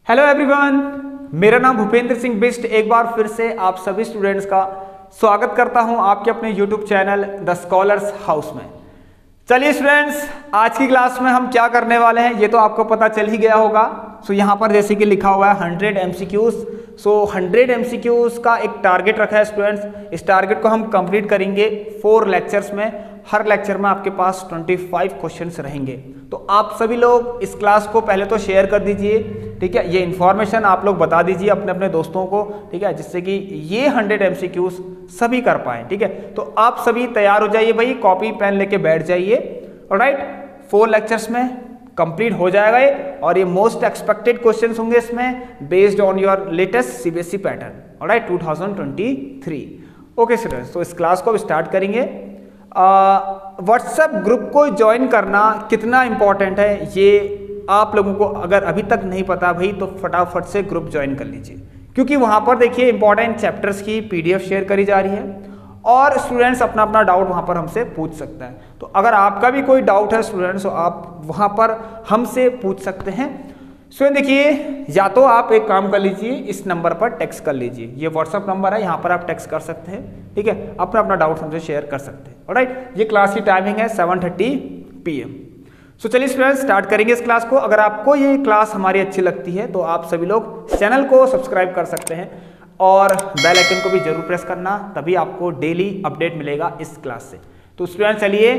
Hello everyone, मेरा नाम भूपेंद्र सिंह बिष्ट एक बार फिर से आप सभी स्टूडेंट्स का स्वागत करता हूं आपके अपने YouTube channel the scholars house में। चलिए स्टूडेंट्स, आज की क्लास में हम क्या करने वाले हैं ये तो आपको पता चल ही गया होगा। सो यहाँ पर जैसे कि लिखा हुआ है 100 MCQs। सो 100 MCQs का एक टारगेट रखा है स्टूडेंट्स। इस टारगेट को हम कंप्लीट करेंगे 4 लेक्चर्स में। हर लेक्चर में आपके पास 25 क्वेश्चंस रहेंगे। तो आप सभी लोग इस क्लास को पहले तो शेयर कर दीजिए, ठीक है। ये इन्फॉर्मेशन आप लोग बता दीजिए अपने अपने दोस्तों को, ठीक है, जिससे कि ये 100 MCQs सभी कर पाएँ, ठीक है। तो आप सभी तैयार हो जाइए भाई, कॉपी पेन लेके बैठ जाइए। ऑलराइट, 4 लेक्चर्स में कंप्लीट हो जाएगा ये, और ये मोस्ट एक्सपेक्टेड क्वेश्चंस होंगे इसमें based on your latest CBSE pattern, alright, 2023। Okay students, तो इस क्लास को अब स्टार्ट करेंगे। व्हाट्सएप ग्रुप को ज्वाइन करना कितना इंपॉर्टेंट है ये आप लोगों को अगर अभी तक नहीं पता भाई, तो फटाफट से ग्रुप ज्वाइन कर लीजिए, क्योंकि वहाँ पर देखिए इंपॉर्टेंट चैप्टर्स की PDF शेयर करी जा रही है और स्टूडेंट्स अपना अपना डाउट वहाँ पर हमसे पूछ सकता है। तो अगर आपका भी कोई डाउट है स्टूडेंट्स, तो आप वहाँ पर हमसे पूछ सकते हैं। स्टूडेंट देखिए, या तो आप एक काम कर लीजिए, इस नंबर पर टेक्स्ट कर लीजिए, ये व्हाट्सअप नंबर है, यहाँ पर आप टेक्स्ट कर सकते हैं, ठीक है, अपना अपना डाउट हमसे शेयर कर सकते हैं। ऑलराइट, ये क्लास की टाइमिंग है 7:30 PM। सो चलिए स्टूडेंट्स स्टार्ट करेंगे इस क्लास को। अगर आपको ये क्लास हमारी अच्छी लगती है तो आप सभी लोग चैनल को सब्सक्राइब कर सकते हैं और बेल आइकन को भी जरूर प्रेस करना, तभी आपको डेली अपडेट मिलेगा इस क्लास से। तो स्टूडेंट चलिए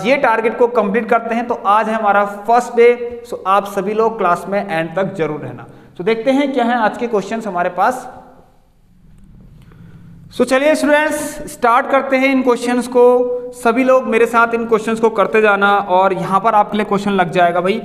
ये टारगेट को कंप्लीट करते हैं। तो आज है हमारा फर्स्ट डे। सो आप सभी लोग क्लास में एंड तक जरूर रहना। तो देखते हैं क्या है आज के क्वेश्चंस हमारे पास। सो चलिए स्टूडेंट्स स्टार्ट करते हैं इन क्वेश्चंस को। सभी लोग मेरे साथ इन क्वेश्चंस को करते जाना, और यहां पर आपके लिए क्वेश्चन लग जाएगा भाई।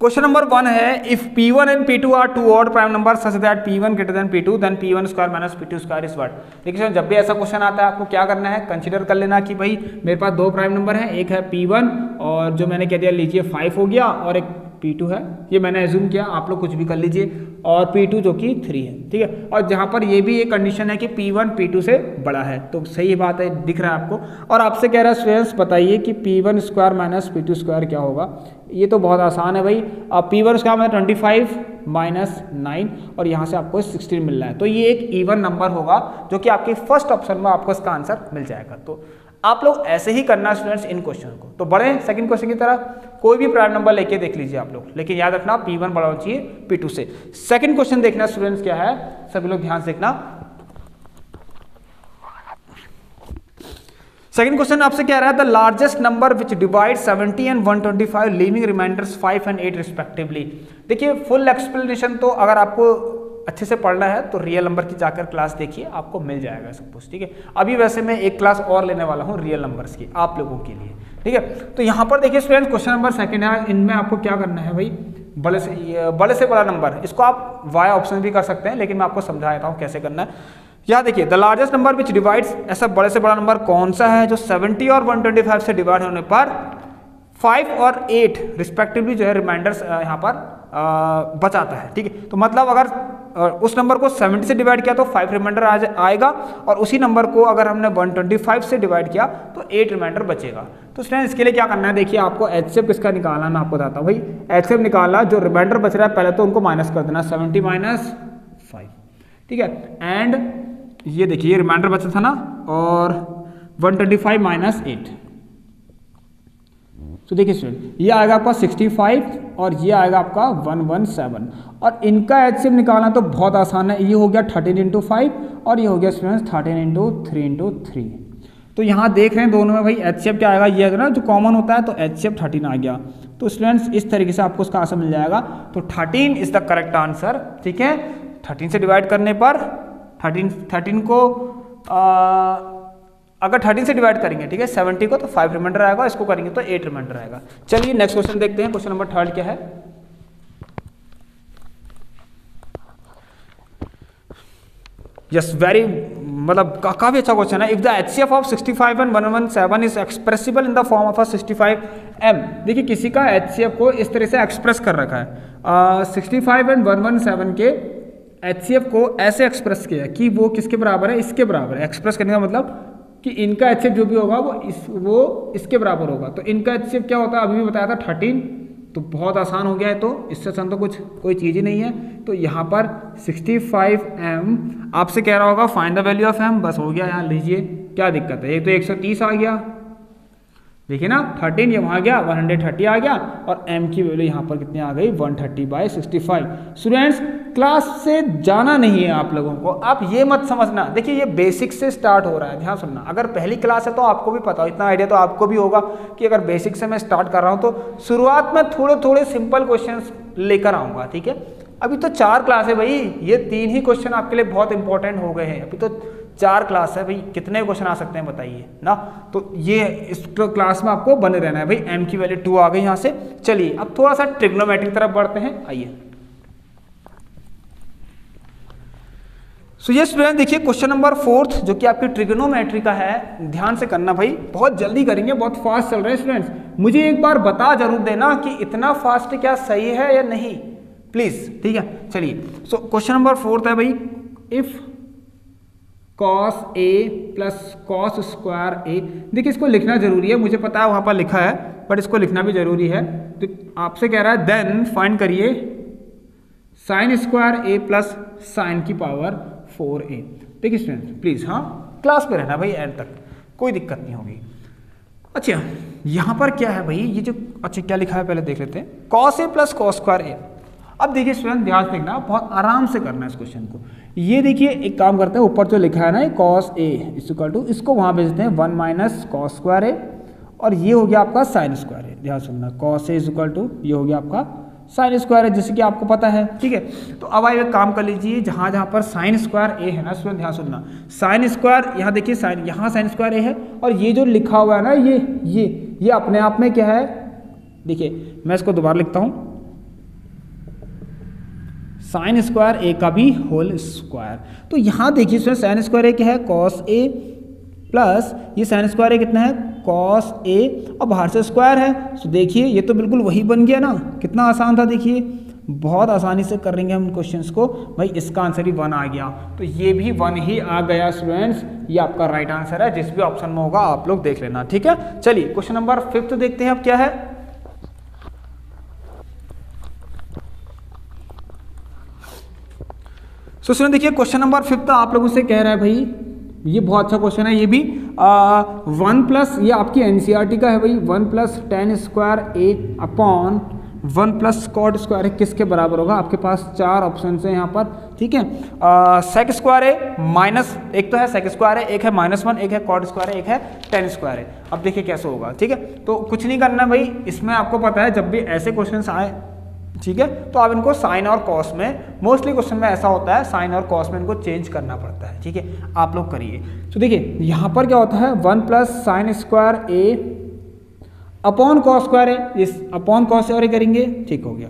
क्वेश्चन नंबर 1 है, if P1 and P2 are 2 odd prime number such that P1 greater than P2 then P1 square minus P2 square is what. देखिए जब भी ऐसा क्वेश्चन आता है आपको क्या करना है, कंसीडर कर लेना कि भाई मेरे पास 2 प्राइम नंबर है, एक है P1 और जो मैंने कह दिया लीजिए 5 हो गया, और एक P2 है, ये मैंने एज्यूम किया, आप लोग कुछ भी कर लीजिए, और P2 जो कि 3 है, ठीक है। और जहाँ पर ये भी एक कंडीशन है कि P1 P2 से बड़ा है, तो सही बात है, दिख रहा है आपको। और आपसे कह रहा है स्टूडेंट्स बताइए कि P1 square minus P2 square क्या होगा। ये तो बहुत आसान है भाई। अब P1 स्क्वायर मतलब 25 माइनस 9, और यहाँ से आपको 16 मिल रहा है, तो ये एक इवन नंबर होगा जो कि आपके फर्स्ट ऑप्शन में आपको इसका आंसर मिल जाएगा। तो आप लोग ऐसे ही करना स्टूडेंट्स इन क्वेश्चन को। तो बढ़े सेकंड क्वेश्चन की तरह, कोई भी प्राइम नंबर लेके देख लीजिए आप लोग, लेकिन याद रखना P1 बड़ा होना चाहिए P2 से। सेकंड क्वेश्चन देखना स्टूडेंट्स क्या है, सभी लोग ध्यान से देखना। सेकंड क्वेश्चन आपसे क्या रहा है, the largest number which divide 70 and 125 leaving reminders 5 and 8 respectively. देखिए फुल एक्सप्लेनेशन तो अगर आपको अच्छे से पढ़ना है तो रियल नंबर की जाकर क्लास देखिए, आपको मिल जाएगा सब कुछ, ठीक है। अभी वैसे मैं एक क्लास और लेने वाला हूँ रियल नंबर्स की आप लोगों के लिए, ठीक है। तो यहाँ पर देखिए स्टूडेंट्स क्वेश्चन नंबर सेकंड है, इनमें आपको क्या करना है भाई, बड़े से बड़ा नंबर, इसको आप वाई ऑप्शन भी कर सकते हैं, लेकिन मैं आपको समझा देता हूँ कैसे करना है। यहाँ देखिए the largest number which divides, ऐसा बड़े से बड़ा नंबर कौन सा है जो 70 और 125 से डिवाइड होने पर 5 और 8 रिस्पेक्टिवली जो है रिमाइंडर्स यहाँ पर बचाता है, ठीक है। तो मतलब अगर उस नंबर को 70 से डिवाइड किया तो 5 रिमाइंडर आएगा, और उसी नंबर को अगर हमने 125 से डिवाइड किया तो 8 रिमाइंडर बचेगा। तो स्टूडेंट इसके लिए क्या करना है, देखिए आपको HCF किसका निकालना मैं आपको बताता हूँ भाई। HCF निकालना, जो रिमाइंडर बच रहा है पहले तो उनको माइनस कर देना, 70 माइनस 5, ठीक है। एंड ये देखिए ये रिमाइंडर बचा था ना, और 125 माइनस 8, तो देखिए स्टूडेंट ये आएगा आपका 65 और ये आएगा आपका 117, और इनका HCF निकालना तो बहुत आसान है। ये हो गया 13 × 5 और ये हो गया स्टूडेंट्स 13 × 3 × 3। तो यहाँ देख रहे हैं दोनों में भाई HCF क्या आएगा, ये अगर ना जो कॉमन होता है तो HCF 13 आ गया। तो स्टूडेंट्स इस तरीके से आपको उसका आंसर मिल जाएगा। तो 13 इज द करेक्ट आंसर, ठीक है। 13 से डिवाइड करने पर 13 को अगर 13 से डिवाइड करेंगे, ठीक है, 70 को, तो 5 रिमाइंडर आएगा, इसको करेंगे तो 8 रिमाइंडर आएगा। चलिए नेक्स्ट क्वेश्चन देखते हैं। क्वेश्चन नंबर 3 क्या है, यस वेरी मतलब काफी अच्छा क्वेश्चन है। If the HCF of 65 and 117 is expressible in the form of 65M। देखिए किसी का HCF को इस तरह से एक्सप्रेस कर रखा है, 65 and 117 के HCF को ऐसे एक्सप्रेस किया कि वो किसके बराबर है, इसके बराबर है। एक्सप्रेस करने का मतलब कि इनका HCF जो भी होगा वो इसके बराबर होगा। तो इनका HCF क्या होता है, अभी भी बताया था 13, तो बहुत आसान हो गया है, तो इससे आसान तो कोई चीज़ ही नहीं है। तो यहाँ पर 65m आपसे कह रहा होगा find the value of m, बस हो गया, यहाँ लीजिए क्या दिक्कत है, एक तो 130 आ गया, देखिए ना 13 ये वहाँ गया 130 आ गया, और m की वैल्यू यहाँ पर कितनी आ गई 130/65। स्टूडेंट्स क्लास से जाना नहीं है आप लोगों को, आप ये मत समझना, देखिए ये बेसिक से स्टार्ट हो रहा है, ध्यान सुनना। अगर पहली क्लास है तो आपको भी पता हो, इतना आइडिया तो आपको भी होगा कि अगर बेसिक से मैं स्टार्ट कर रहा हूँ तो शुरुआत में थोड़े थोड़े सिंपल क्वेश्चन लेकर आऊँगा, ठीक है। अभी तो 4 क्लास है भाई, ये 3 ही क्वेश्चन आपके लिए बहुत इंपॉर्टेंट हो गए हैं, अभी तो 4 क्लास है भाई, कितने क्वेश्चन आ सकते हैं बताइए ना। तो ये इस क्लास में आपको बने रहना है भाई। m की वैल्यू 2 आ गई यहाँ से। चलिए अब थोड़ा सा ट्रिग्नोमेट्री तरफ बढ़ते हैं, आइए। सो ये स्टूडेंट देखिए क्वेश्चन नंबर 4 जो कि आपकी ट्रिग्नोमेट्री का है, ध्यान से करना भाई, बहुत जल्दी करेंगे, बहुत फास्ट चल रहे हैं स्टूडेंट्स। मुझे एक बार बता जरूर देना कि इतना फास्ट क्या सही है या नहीं, प्लीज, ठीक है। चलिए सो क्वेश्चन नंबर 4 है भाई, if cos a plus cos square a, देखिए इसको लिखना जरूरी है, मुझे पता है वहां पर लिखा है, बट इसको लिखना भी जरूरी है। तो आपसे कह रहा है देन फाइंड करिए sine square a plus sign की पावर 4a। देखिए स्टूडेंट प्लीज, हाँ क्लास में रहना भाई एंड तक, कोई दिक्कत नहीं होगी। अच्छा यहाँ पर क्या है भाई, ये जो अच्छा क्या लिखा है पहले देख लेते हैं, cos a plus cos square a। अब देखिए स्टूडेंट ध्यान से देखना, बहुत आराम से करना है इस क्वेश्चन को। ये देखिए एक काम करते हैं, ऊपर जो लिखा है ना cos a इक्वल टू, इसको वहां भेजते हैं 1 माइनस कॉस स्क्वायर a, और ये हो गया आपका साइन स्क्वायर a। ध्यान सुनना, cos a इक्वल टू ये हो गया आपका साइन स्क्वायर है, जैसे कि आपको पता है, ठीक है। तो अब आइए एक काम कर लीजिए, जहां जहां पर साइन स्क्वायर a है ना स्टूडेंट, ध्यान सुनना, साइन स्क्वायर यहाँ देखिए साइन, यहाँ साइन स्क्वायर a है, और ये जो लिखा हुआ है ना ये अपने आप में क्या है, देखिए मैं इसको दोबारा लिखता हूँ, साइन स्क्वायर ए का भी होल स्क्वायर। तो यहाँ देखिए इसमें साइन स्क्वायर ए क्या है कॉस ए, प्लस ये साइन स्क्वायर ए कितना है कॉस ए, और बाहर से स्क्वायर है, तो देखिए ये तो बिल्कुल वही बन गया ना, कितना आसान था, देखिए बहुत आसानी से कर लेंगे हम क्वेश्चंस को भाई। इसका आंसर ही 1 आ गया, तो ये भी 1 ही आ गया स्टूडेंट्स, ये आपका राइट आंसर है, जिस भी ऑप्शन में होगा आप लोग देख लेना, ठीक है। चलिए क्वेश्चन नंबर 5 देखते हैं अब क्या है। तो स्टूडेंट देखिए क्वेश्चन नंबर 5 आप लोगों से कह रहा है भाई, ये बहुत अच्छा क्वेश्चन है, ये भी 1 प्लस, ये आपकी एनसीईआरटी का है भाई, 1 प्लस टेन स्क्वायर ए अपॉन 1 प्लस कॉट स्क्वायर है किसके बराबर होगा। आपके पास 4 ऑप्शन है यहाँ पर, ठीक है। सेक स्क्वायर है माइनस, एक तो है सेक स्क्वायर है, एक है -1, एक है कॉट स्क्वायर है, एक है टेन स्क्वायर है। अब देखिए कैसे होगा, ठीक है। तो कुछ नहीं करना भाई, इसमें आपको पता है जब भी ऐसे क्वेश्चन आए, ठीक है, तो आप इनको साइन और कॉस में, मोस्टली क्वेश्चन में ऐसा होता है साइन और कॉस में इनको चेंज करना पड़ता है, ठीक है। आप लोग करिए। तो देखिए यहाँ पर क्या होता है 1 प्लस साइन स्क्वायर ए अपॉन कॉस स्क्वायर है, इस अपॉन कॉस स्क्वायर करेंगे, ठीक हो गया।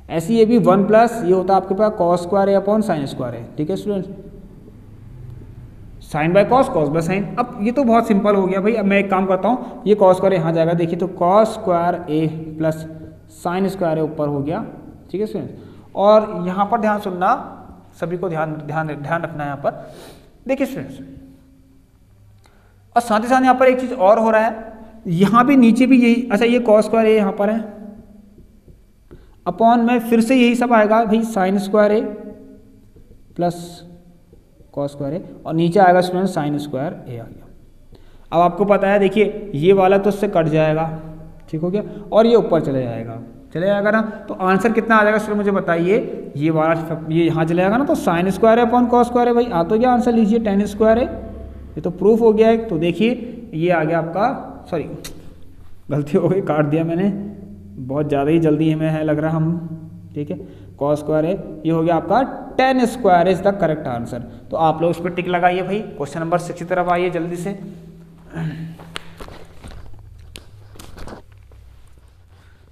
ऐसे ये भी 1 प्लस ये होता है आपके पास कॉस स्क्वायर है अपॉन साइन स्क्वायर है, ठीक है students, sine by cos, cos by sine. अब ये तो बहुत सिंपल हो गया भाई। अब मैं एक काम करता हूँ, ये कॉस स्क्वायर यहाँ जाएगा, देखिए तो कॉस स्क्वायर ए प्लस साइन स्क्वायर है ऊपर हो गया, ठीक है स्टूडेंट्स। और यहाँ पर ध्यान सुनना, सभी को ध्यान रखना है यहाँ पर, देखिए स्टूडेंट्स। और साथ ही साथ यहाँ पर एक चीज और हो रहा है, यहाँ भी नीचे भी यही, अच्छा ये कॉस स्क्वायर ए यहाँ पर है अपॉन में फिर से यही सब आएगा भाई, साइन स्क्वायर ए प्लस कॉस स्क्वायर ए, और नीचे आएगा स्टूडेंट साइन स्क्वायर ए आ गया। अब आपको पता है देखिए ये वाला तो उससे कट जाएगा, ठीक हो गया, और ये ऊपर चले जाएगा ना। तो आंसर कितना आ जाएगा सर मुझे बताइए, ये वाला ये यहाँ चले जाएगा ना, तो साइन स्क्वायर है अपॉन कॉस स्क्वायर है भाई, आ तो गया आंसर, लीजिए टेन स्क्वायर है, ये तो प्रूफ हो गया है। तो देखिए ये आ गया आपका, सॉरी गलती हो गई, काट दिया मैंने, बहुत ज़्यादा ही जल्दी में है लग रहा हम, ठीक है। कॉस स्क्वायर है, ये हो गया आपका ten square is the correct answer. तो आप लोग उस पर टिक लगाइए भाई। क्वेश्चन नंबर 6 की तरफ आइए जल्दी से।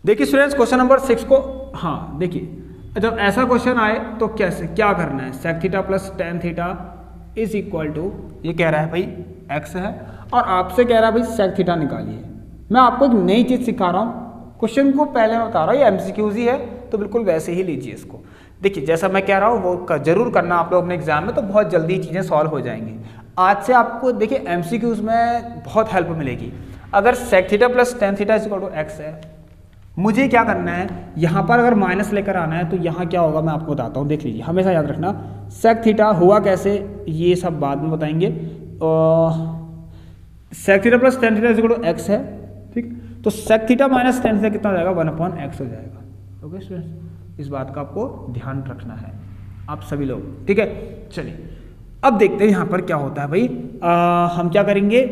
देखिए स्टूडेंट्स क्वेश्चन नंबर 6 को, हाँ देखिए जब ऐसा क्वेश्चन आए तो कैसे क्या करना है, sec theta plus tan theta is equal to, ये कह रहा है भाई x है, और आपसे कह रहा है भाई सेक थीटा निकालिए। मैं आपको एक नई चीज सिखा रहा हूँ, क्वेश्चन को पहले मैं बता रहा हूँ, ये MCQs ही है, तो बिल्कुल वैसे ही लीजिए इसको। देखिए जैसा मैं कह रहा हूँ वो जरूर करना आप लोग अपने एग्जाम में, तो बहुत जल्दी चीजें सॉल्व हो जाएंगी। आज से आपको देखिए MCQs में बहुत हेल्प मिलेगी। अगर sec theta plus tan theta is equal to x है, मुझे क्या करना है, यहाँ पर अगर माइनस लेकर आना है तो यहाँ क्या होगा मैं आपको बताता हूँ, देख लीजिए, हमेशा याद रखना सेक थीटा हुआ कैसे, ये सब बाद में बताएंगे। Sec theta plus tan theta equal to x है, ठीक, तो sec theta minus tan theta कितना हो जाएगा, 1/x हो जाएगा। ओके स्टूडेंट्स, इस बात का आपको ध्यान रखना है आप सभी लोग, ठीक है। चलिए अब देखते हैं यहाँ पर क्या होता है भाई। हम क्या करेंगे,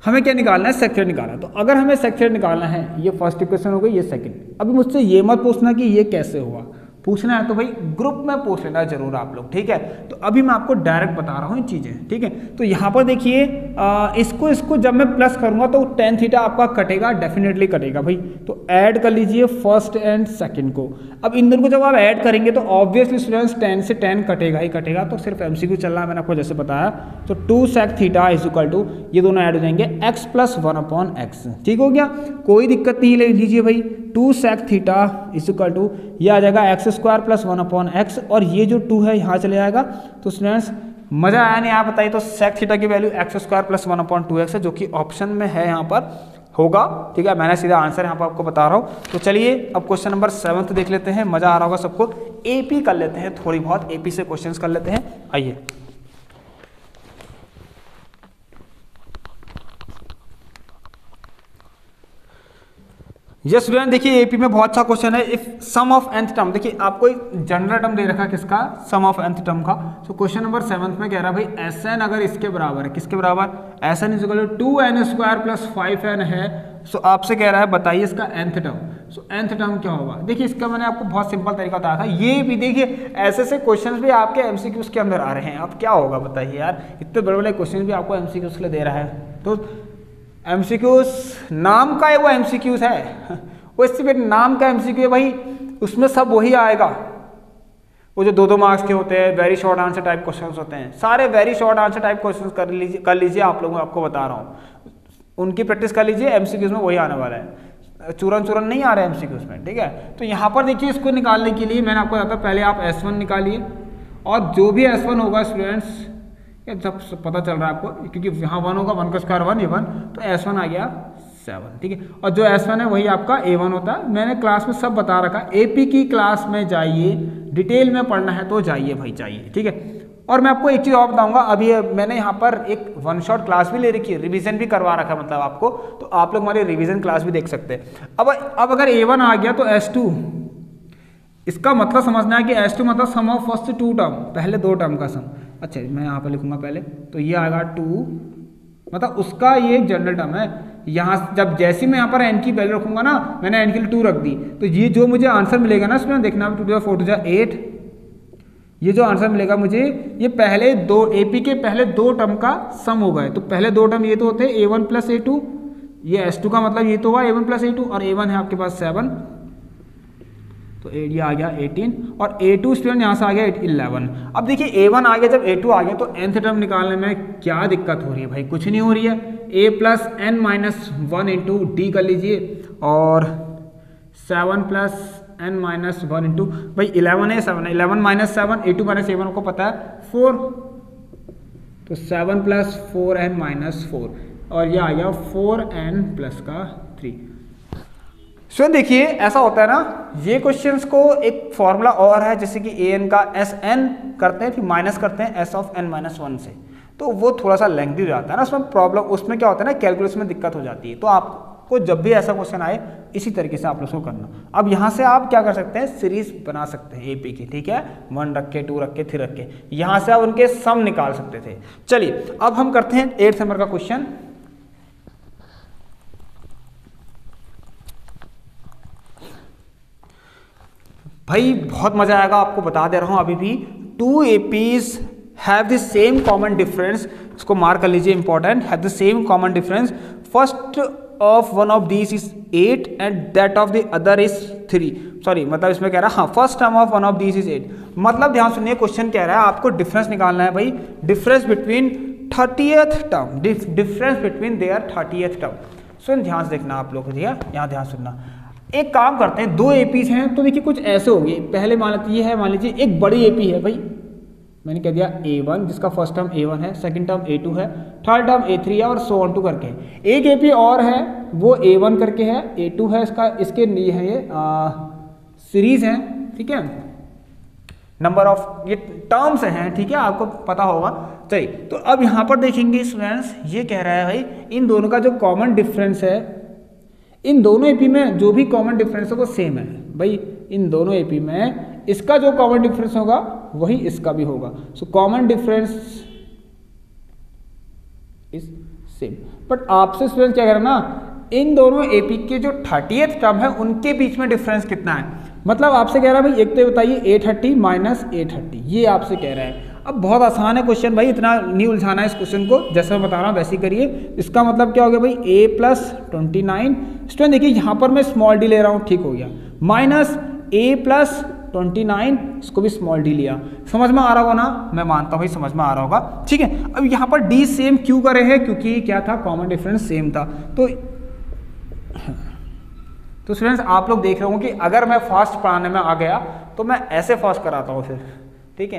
हमें क्या निकालना है, सेक थीटा निकालना है। तो अगर हमें सेक थीटा निकालना है, ये फर्स्ट इक्वेशन हो गई, ये सेकंड। अभी मुझसे ये मत पूछना कि ये कैसे हुआ, पूछना है तो भाई ग्रुप में पूछ लेना जरूर आप लोग, ठीक है। तो अभी मैं आपको डायरेक्ट बता रहा हूँ ये चीज़ें, ठीक है। तो यहाँ पर देखिए इसको जब मैं प्लस करूँगा तो टेन थीटा आपका कटेगा, डेफिनेटली कटेगा भाई। तो ऐड कर लीजिए फर्स्ट एंड सेकंड को। अब इन दोनों को जब आप ऐड करेंगे तो ऑब्वियसली स्टूडेंट्स 10 से 10 कटेगा ही कटेगा, तो सिर्फ एमसीक्यू चल रहा है, मैंने आपको जैसे बताया। तो 2 sec theta is equal to, ये दोनों ऐड हो जाएंगे x प्लस 1/x, ठीक हो गया, कोई दिक्कत नहीं, ले लीजिए भाई। 2 sec theta is equal to, ये आ जाएगा x स्क्वायर प्लस 1/x, और ये जो 2 है यहाँ चले जाएगा। तो स्टूडेंट्स मजा आया नहीं, आप बताइए। तो सेक थीटा की value x square plus 1/2x है, जो कि ऑप्शन में है यहाँ पर होगा, ठीक है। मैंने सीधा आंसर यहाँ पर आपको बता रहा हूँ। तो चलिए अब क्वेश्चन नंबर 7 देख लेते हैं, मजा आ रहा होगा सबको। एपी कर लेते हैं, थोड़ी बहुत एपी से क्वेश्चंस कर लेते हैं, आइए। यस स्टूडेंट, देखिए एपी में बहुत अच्छा क्वेश्चन है। If sum of nth term, देखिए आपको एक जनरल टर्म दे रखा है किसका, सम ऑफ nth टर्म का। तो क्वेश्चन नंबर 7 में कह रहा है भाई Sn अगर इसके बराबर है, किसके बराबर, Sn is equal to 2n square plus 5n है। सो आपसे कह रहा है बताइए इसका nth टर्म। सो nth टर्म क्या होगा, देखिए इसका मैंने आपको बहुत सिंपल तरीका बताया था। ये भी देखिए ऐसे क्वेश्चन भी आपके एमसीक्यूज के अंदर आ रहे हैं। अब क्या होगा बताइए यार, इतने बड़े बड़े क्वेश्चन भी आपको एमसीक्यूज के लिए दे रहा है। तो एमसीक्यूज नाम का है वो एमसीक्यूज है, वो इससे नाम का एमसीक्यू है भाई, उसमें सब वही आएगा। वो जो 2-2 मार्क्स के होते हैं, very short answer type questions होते हैं, सारे very short answer type questions कर लीजिए आप लोगों को, आपको बता रहा हूँ, उनकी प्रैक्टिस कर लीजिए। एमसीक्यूज में वही आने वाला है, चूरन नहीं आ रहा है एमसीक्यूज में, ठीक है। तो यहाँ पर देखिए इसको निकालने के लिए मैंने आपको बताया पहले आप S1 निकालिए, और जो भी S1 होगा स्टूडेंट्स, ये सब पता चल रहा है आपको, क्योंकि यहाँ 1 होगा, 1 का स्क्वायर 1, ये 1, तो S1 आ गया 7, ठीक है। और जो S1 है वही आपका A1 होता है। मैंने क्लास में सब बता रखा, एपी की क्लास में जाइए, डिटेल में पढ़ना है तो जाइए भाई, जाइए, ठीक है। और मैं आपको एक चीज़ और बताऊंगा, अभी मैंने यहाँ पर एक 1 शॉट क्लास भी ले रखी है, रिवीजन भी करवा रखा है मतलब आपको, तो आप लोग हमारी रिवीजन क्लास भी देख सकते हैं। अब अगर A1 आ गया तो S2, इसका मतलब समझना है कि S2 मतलब सम ऑफ फर्स्ट 2 टर्म, पहले 2 टर्म का सम। अच्छा मैं यहाँ पर लिखूंगा पहले, तो ये आएगा 2, मतलब उसका ये एक जनरल टर्म है। यहाँ जब जैसे मैं यहाँ पर n की वैल्यू रखूंगा ना, मैंने n के लिए 2 रख दी, तो ये जो मुझे आंसर मिलेगा ना इसमें देखना, 2 4 2 8, ये जो आंसर मिलेगा मुझे, ये पहले 2 एपी के पहले 2 टर्म का सम होगा। तो पहले 2 टर्म ये तो होते हैं A1 प्लस A2, ये S2 का मतलब ये तो हुआ A1 प्लस A2, और A1 है आपके पास 7, तो ये आ गया 18, और A2 स्टूडेंट यहाँ से आ गया 11। अब देखिए A1 आ गया, जब A2 आ गया तो nth टर्म निकालने में क्या दिक्कत हो रही है भाई, कुछ नहीं हो रही है। A plus n minus 1 into D कर लीजिए, और 7 प्लस n माइनस 1 इंटू भाई 11 है 7, 11 माइनस 7, A2 माइनस A1 को पता है 4, तो 7 प्लस 4n माइनस 4, और ये आ गया 4n प्लस का 3। सो देखिए ऐसा होता है ना, ये क्वेश्चंस को एक फॉर्मूला और है, जैसे कि an का Sn करते हैं फिर माइनस करते हैं S ऑफ n माइनस 1 से, तो वो थोड़ा सा लेंथी हो जाता है ना, उसमें प्रॉब्लम, उसमें क्या होता है ना, कैलकुलेशन में दिक्कत हो जाती है। तो आपको जब भी ऐसा क्वेश्चन आए इसी तरीके से आप लोग को करना। अब यहाँ से आप क्या कर सकते हैं, सीरीज बना सकते हैं एपी की, ठीक है, 1 रख के 2 रख के 3 रख के, यहाँ से आप उनके सम निकाल सकते थे। चलिए अब हम करते हैं 8 नंबर का क्वेश्चन। भाई बहुत मजा आएगा, आपको बता दे रहा हूं अभी भी। 2 APs have the same common difference, इसको मार्क कर लीजिए important, have the same common difference, first of one of these is 8 and that of the other is 3। Sorry मतलब इसमें कह रहा है, हाँ first term of one of these is 8, मतलब ध्यान सुनिए क्वेश्चन कह रहा है आपको डिफरेंस निकालना है भाई, difference between 30th term, difference between their 30th term. So ध्यान से देखना आप लोग, यहाँ ध्यान सुनना। एक काम करते हैं, 2 एपीज हैं, तो देखिए कुछ ऐसे होंगे, पहले मान लीजिए है, मान लीजिए एक बड़ी एपी है भाई, मैंने कह दिया A1 जिसका फर्स्ट टर्म A1 है, सेकंड टर्म A2 है, थर्ड टर्म A3 है और सो ऑन टू करके एक AP और है वो A1 करके है, A2 है इसका, इसके लिए है ये सीरीज है, ठीक है, नंबर ऑफ ये टर्म्स हैं, ठीक है, आपको पता होगा। चलिए तो अब यहाँ पर देखेंगे स्टूडेंट्स, ये कह रहा है भाई इन दोनों का जो कॉमन डिफरेंस है, इन दोनों एपी में जो भी कॉमन डिफरेंस है वो सेम है भाई, इन दोनों एपी में इसका जो कॉमन डिफरेंस होगा वही इसका भी होगा। So common difference is same. But आपसे स्टूडेंट क्या कह रहा है ना, इन दोनों एपी के जो 30th टर्म है उनके बीच में डिफरेंस कितना है, मतलब आपसे कह रहा है भाई एक तो बताइए A30 माइनस A30, ये आपसे कह रहा है। अब बहुत आसान है क्वेश्चन भाई, इतना नहीं उलझाना है इस क्वेश्चन को, जैसे मैं बता रहा हूँ वैसे ही करिए। इसका मतलब क्या हो गया भाई A+29, स्टूडेंट देखिए यहाँ पर मैं स्मॉल डी ले रहा हूँ, ठीक हो गया, माइनस A+29, इसको भी स्मॉल डी लिया, समझ में आ रहा होगा ना, मैं मानता हूँ भाई समझ में आ रहा होगा, ठीक है। अब यहाँ पर डी सेम क्यों करे हैं, क्योंकि क्या था, कॉमन डिफरेंस सेम था। तो स्टूडेंट्स आप लोग देख रहे होंगे कि अगर मैं फास्ट पढ़ाने में आ गया तो मैं ऐसे फास्ट कराता हूँ फिर, ठीक है।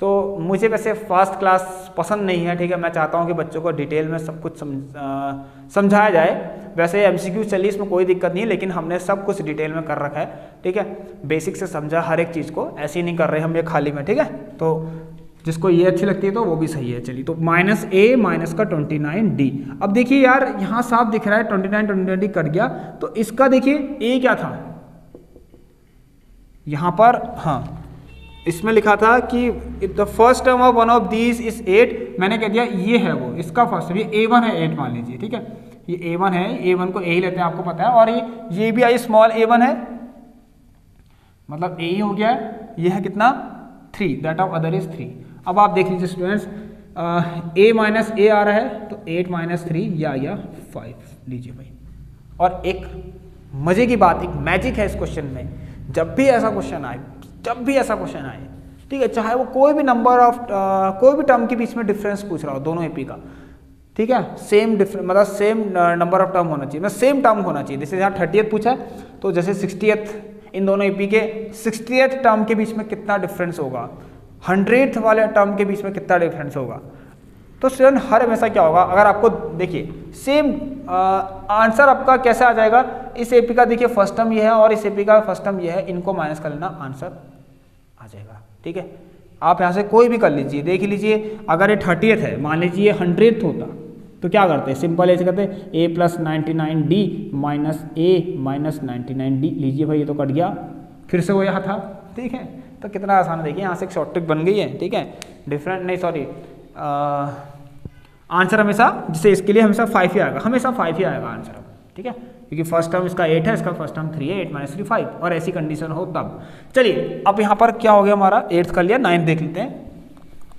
तो मुझे वैसे फास्ट क्लास पसंद नहीं है, ठीक है, मैं चाहता हूँ कि बच्चों को डिटेल में सब कुछ समझाया जाए। वैसे MCQ चलिए इसमें कोई दिक्कत नहीं है, लेकिन हमने सब कुछ डिटेल में कर रखा है, ठीक है, बेसिक से समझा हर एक चीज़ को, ऐसे ही नहीं कर रहे हम ये खाली में, ठीक है। तो जिसको ये अच्छी लगती है तो वो भी सही है। चलिए तो -A माइनस का 29D। अब देखिए यार यहाँ साफ दिख रहा है 29 कट गया, तो इसका देखिए A क्या था यहाँ पर, हाँ इसमें लिखा था कि if the first term of one of these is 8, मैंने कह दिया ये है वो, इसका फर्स्ट ये A1 है 8 मान लीजिए, ठीक है, ये A1 है, A1 को A ही लेते हैं आपको पता है, और ये भी आई स्मॉल A1 है, मतलब A ही हो गया है, ये है कितना 3, दैट ऑफ अदर इज 3। अब आप देख लीजिए स्टूडेंट्स, A माइनस A आ रहा है तो 8 माइनस 3 ये आ गया 5 लीजिए भाई। और एक मजे की बात, एक मैजिक है इस क्वेश्चन में, जब भी ऐसा क्वेश्चन आए, जब भी ऐसा क्वेश्चन आए, ठीक है, चाहे वो कोई भी नंबर ऑफ कोई भी टर्म के बीच में डिफरेंस पूछ रहा हो दोनों एपी का, ठीक है, सेम डिफरेंस मतलब सेम नंबर ऑफ टर्म होना चाहिए, मतलब सेम टर्म होना चाहिए। जैसे यहाँ 30th पूछा है तो जैसे 60th, इन दोनों एपी के 60th टर्म के बीच में कितना डिफरेंस होगा, 100th वाले टर्म के बीच में कितना डिफरेंस होगा। तो स्टूडेंट हर हमेशा क्या होगा, अगर आपको देखिए सेम आंसर आपका कैसे आ जाएगा, इस एपी का देखिए फर्स्ट टर्म ये है और इस एपी का फर्स्ट टर्म ये है, इनको माइनस कर लेना, आंसर आ जाएगा, ठीक है। आप यहाँ से कोई भी कर लीजिए, देख लीजिए, अगर ये 30th है, मान लीजिए ये 100th होता तो क्या करते हैं, सिंपल ऐसे करते हैं A+99D minus A minus 99D, लीजिए भाई ये तो कट गया, फिर से वो यहाँ था, ठीक है। तो कितना आसान है, देखिए यहाँ से एक शॉर्ट ट्रिक बन गई है, ठीक है, डिफरेंट नहीं सॉरी आंसर हमेशा, जैसे इसके लिए हमेशा 5 ही आएगा, हमेशा 5 ही आएगा आंसर, ठीक है, क्योंकि फर्स्ट टर्म इसका 8 है, इसका फर्स्ट टर्म 3 है, 8 माइनस 3 5, और ऐसी कंडीशन हो तब। चलिए अब यहाँ पर क्या हो गया हमारा, 8th कर लिया, 9th देख लेते हैं,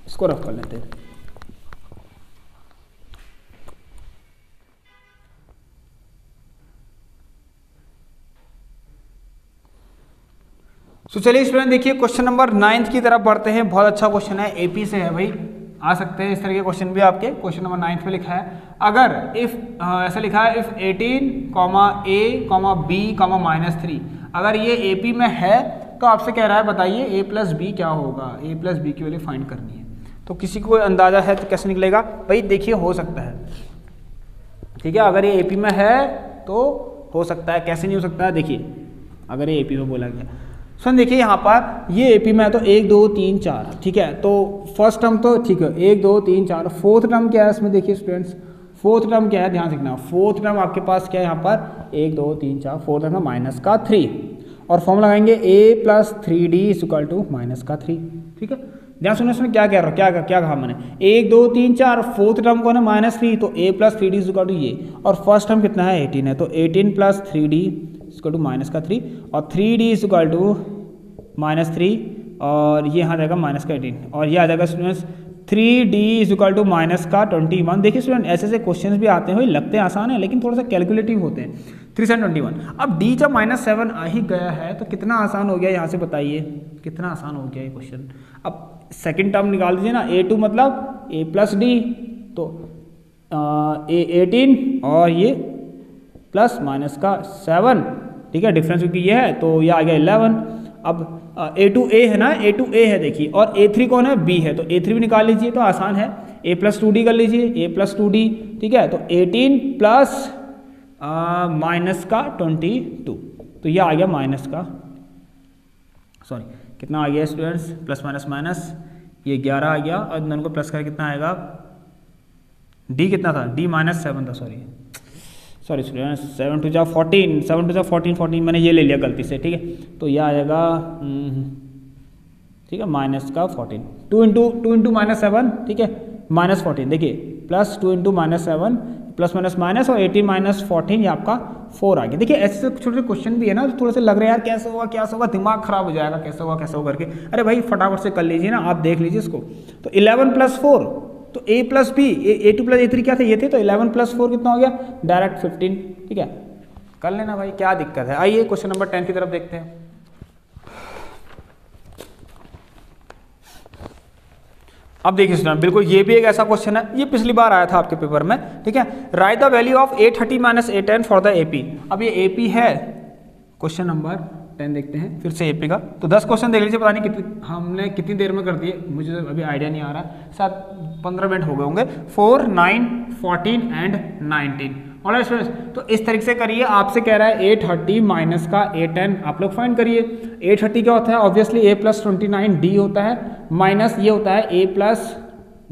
इसको रफ कर लेते हैं। तो चलिए स्टूडेंट देखिए क्वेश्चन नंबर 9th की तरफ बढ़ते हैं, बहुत अच्छा क्वेश्चन है, एपी से है भाई, आ सकते हैं इस तरह के क्वेश्चन भी आपके। क्वेश्चन नंबर 9th में लिखा है, अगर इफ ऐसा लिखा है इफ 18, A, B, -3, अगर ये एपी में है तो आपसे कह रहा है बताइए A+B क्या होगा, A+B की वैल्यू फाइंड करनी है। तो किसी को अंदाजा है तो कैसे निकलेगा भाई, देखिए हो सकता है, ठीक है, अगर ये एपी में है तो हो सकता है, कैसे नहीं हो सकता है, देखिए अगर ये एपी में बोला गया, सुन देखिए यहाँ पर ये एपी में है तो 1 2 3 4, ठीक है, तो फर्स्ट टर्म तो ठीक है 1 2 3 4, फोर्थ टर्म क्या है इसमें, देखिए स्टूडेंट्स फोर्थ टर्म क्या है, ध्यान रखना, फोर्थ टर्म आपके पास क्या है यहाँ पर 1 2 3 4, फोर्थ टर्म माइनस का 3, और फॉर्म लगाएंगे A+3D = माइनस का 3, ठीक है। ध्यान सुनो इसमें क्या कह रहा हूँ, क्या कहा मैंने, 1 2 3 4, फोर्थ टर्म कौन है -3, तो A+3D = ये, और फर्स्ट टर्म कितना है 18 है, तो 18 + 3D = माइनस का 3, और 3D = -3, और ये यहाँ जाएगा माइनस का 18, और ये आ जाएगा स्टूडेंट्स 3D = माइनस का 21। देखिए स्टूडेंट ऐसे ऐसे क्वेश्चंस भी आते हैं भाई, लगते हैं आसान है लेकिन थोड़ा सा कैलकुलेटिव होते हैं। 3 7 21, अब D जब -7 आ ही गया है तो कितना आसान हो गया, यहाँ से बताइए कितना आसान हो गया ये क्वेश्चन। अब सेकंड टर्म निकाल दीजिए ना, A2 मतलब A+D, तो A18 और ये प्लस माइनस का 7, ठीक है, डिफरेंस क्योंकि ये है तो ये आ गया 11, अब ए टू ए है ना, ए टू ए है देखिए, और A3 कौन है, B है, तो A3 भी निकाल लीजिए, तो आसान है, A+2D कर लीजिए, A+2D, ठीक है, तो 18 प्लस माइनस का 22, तो ये आ गया माइनस का, सॉरी कितना आ गया स्टूडेंट्स, प्लस माइनस माइनस, ये 11 आ गया, और दोनों को प्लस कर कितना आएगा, D कितना था, D -7 था, सॉरी स्टूडेंट्स, 7 2 जा 14, 7 2 जा 14 मैंने ये ले लिया गलती से, ठीक है, तो यह आएगा ठीक है माइनस का 14, 2 इंटू -7, ठीक है, -14, देखिए plus 2 into -7 plus minus minus, और 18 - 14 ये आपका 4 आ गया। देखिए ऐसे छोटे छोटे क्वेश्चन भी है ना, तो थोड़े से लग रहे हैं यार कैसे होगा, दिमाग खराब हो जाएगा, कैसे होगा करके, अरे भाई फटाफट से कर लीजिए ना, आप देख लीजिए इसको, तो 11 + 4, तो A + B, A2 + A3 क्या थे, ये थे, तो 11 + 4 कितना हो गया, डायरेक्ट 15, ठीक है, कर लेना भाई, क्या दिक्कत है। आइए क्वेश्चन नंबर 10 की तरफ देखते हैं। अब देखिए स्टूडेंट, बिल्कुल ये भी एक ऐसा क्वेश्चन है, ये पिछली बार आया था आपके पेपर में, ठीक है, right the value of A30 - A10 for the AP। अब ये AP है, क्वेश्चन नंबर 10 देखते हैं फिर से AP का, तो 10 क्वेश्चन देख लीजिए, पता नहीं हमने कितनी देर में कर दिए, मुझे अभी आइडिया नहीं आ रहा, शायद 15 मिनट हो गए होंगे, 4 9 14 एंड 19। ऑलराइट स्टूडेंट्स, तो इस तरीके से करिए, आपसे कह रहा है A30 माइनस का A10, आप लोग फाइंड करिए। A30 क्या होता है, ऑब्वियसली A + 29D होता है, माइनस ये होता है A +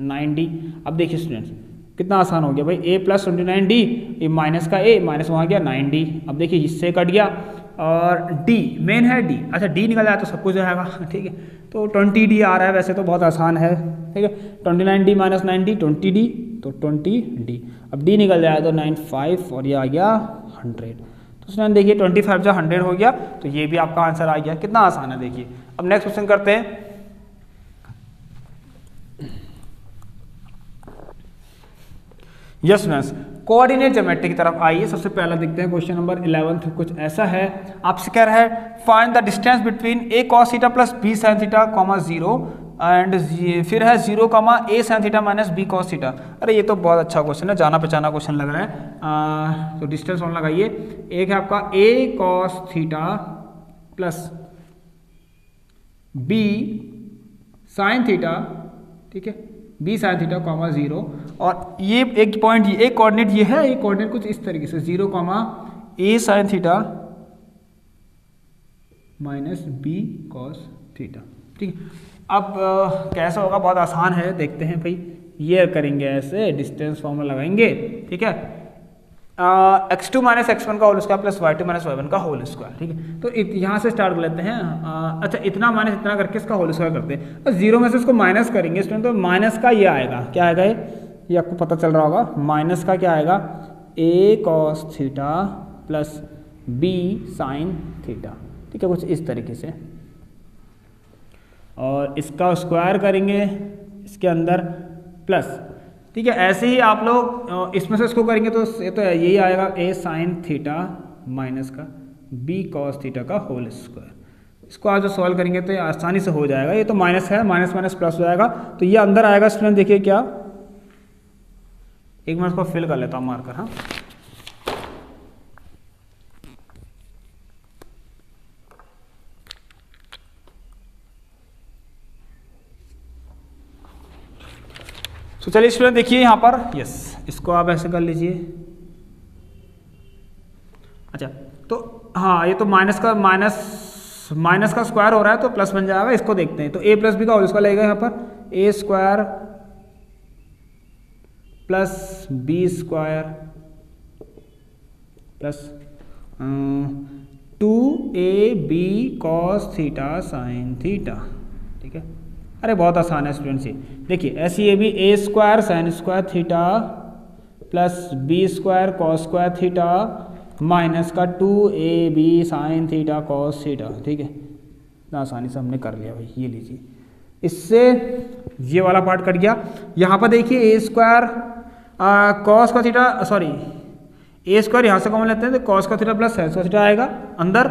9D। अब देखिए स्टूडेंट्स कितना आसान हो गया भाई, A + 29D, ये माइनस का A, माइनस वहाँ गया 9D, अब देखिए इससे कट गया, और D मेन है D, अच्छा D निकल जाए तो सब कुछ जाएगा, ठीक है, तो 20D आ रहा है, वैसे तो बहुत आसान है, ठीक है, 29D - 9D 20D, तो 20D, अब D निकल जाए तो 95, और ये आ गया 100, तो स्टूडेंट देखिए 25 जब 100 हो गया, तो ये भी आपका आंसर आ गया, कितना आसान है देखिए। अब नेक्स्ट क्वेश्चन करते हैं। यस स्टूडेंट्स, कोऑर्डिनेट ज्योमेट्री की तरफ आइए, सबसे पहला देखते हैं क्वेश्चन नंबर 11 कुछ ऐसा है, आपसे कह रहा है find the distance between A cos θ + B sin θ, 0 and फिर है 0, A sin θ - B cos θ। अरे ये तो बहुत अच्छा क्वेश्चन है, जाना पहचाना क्वेश्चन लग रहा है, तो डिस्टेंस फॉर्मूला लगाइए, एक है आपका A cos θ + B sin θ, ठीक है, B sin θ, 0, और ये एक पॉइंट, ये एक कोऑर्डिनेट ये है, एक कोऑर्डिनेट कुछ इस तरीके से 0, A sin θ - B cos θ, ठीक है। अब कैसा होगा, बहुत आसान है, देखते हैं भाई, ये करेंगे ऐसे, डिस्टेंस फॉर्मूला लगाएंगे, ठीक है, x2 - x1 का whole square plus y2 - y1 का होल स्क्वायर, ठीक है, तो यहाँ से स्टार्ट कर लेते हैं, अच्छा इतना माइनस इतना करके इसका होल स्क्वायर करते हैं, तो 0 में से इसको माइनस करेंगे स्टूडेंट, तो माइनस का ये आएगा, क्या आएगा ये आपको पता चल रहा होगा, माइनस का क्या आएगा, A cos θ + B sin θ, ठीक है, कुछ इस तरीके से, और इसका स्क्वायर करेंगे इसके अंदर प्लस, ठीक है, ऐसे ही आप लोग इसमें से इसको करेंगे, तो ये तो यही आएगा A sin θ माइनस का B cos θ का होल स्क्वायर। इसको आज जो सॉल्व करेंगे तो ये आसानी से हो जाएगा, ये तो माइनस है, माइनस माइनस प्लस हो जाएगा, तो ये अंदर आएगा स्टूडेंट, देखिए क्या, एक मिनट इसको फिल कर लेता हूँ मार्कर, हाँ, तो चलिए स्टूडेंट देखिए यहाँ पर, यस, इसको आप ऐसे कर लीजिए, अच्छा, तो हाँ ये तो माइनस का स्क्वायर हो रहा है, तो प्लस बन जाएगा, इसको देखते हैं, तो A + B का होल स्क्वायर लगेगा यहाँ पर, A² + B² plus 2AB cos θ sin θ, ठीक है, अरे बहुत आसान है स्टूडेंट्स, ये देखिए ऐसी ये भी A² sin² θ plus B² cos² θ minus का 2AB sin θ cos θ, ठीक है, इतना आसानी से हमने कर लिया भाई, ये लीजिए, इससे ये वाला पार्ट कट गया। यहाँ पर देखिए A² cos θ, सॉरी A² यहाँ से कॉमन लेते हैं तो cos θ प्लस sin θ आएगा अंदर,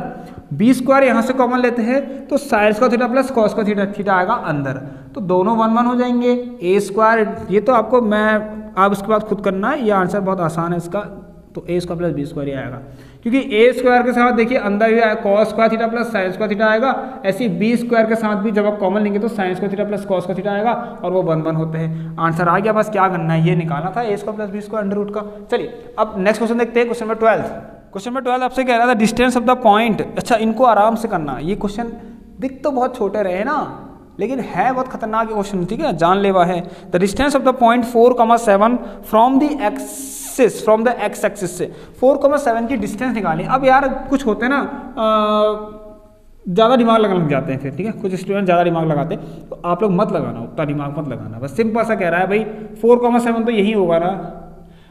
B² यहाँ से कॉमन लेते हैं तो sin θ प्लस cos θ आएगा अंदर, तो दोनों 1 1 हो जाएंगे। A², ये तो आप इसके बाद खुद करना है, ये आंसर बहुत आसान है इसका, तो A² प्लस B² आएगा। क्योंकि ए स्क्वायर के साथ देखिए अंदर भी cos square theta plus sine square theta आएगा, ऐसे ही बी स्क्वायर के साथ भी जब आप कॉमन लेंगे तो sine square theta plus cos square theta आएगा और वो 1 1 होते हैं। आंसर आ गया, बस क्या करना है, ये निकालना था A square plus B square under root का। चलिए अब नेक्स्ट क्वेश्चन देखते हैं, क्वेश्चन नंबर 12। क्वेश्चन नंबर 12 आपसे कह रहा था डिस्टेंस ऑफ द पॉइंट। अच्छा, इनको आराम से करना, ये क्वेश्चन दिख तो बहुत छोटे रहे ना, लेकिन है बहुत खतरनाक क्वेश्चन, ठीक है, जानलेवा है। The distance of the point 4,7 from the axis, from the x axis से 4,7 की डिस्टेंस निकाली। अब यार कुछ होते हैं ना ज़्यादा दिमाग लगाने लग जाते हैं फिर, ठीक है, कुछ स्टूडेंट ज़्यादा दिमाग लगाते हैं, तो आप लोग मत लगाना, उतना दिमाग मत लगाना, बस सिंपल सा कह रहा है भाई 4,7 तो यही होगा ना।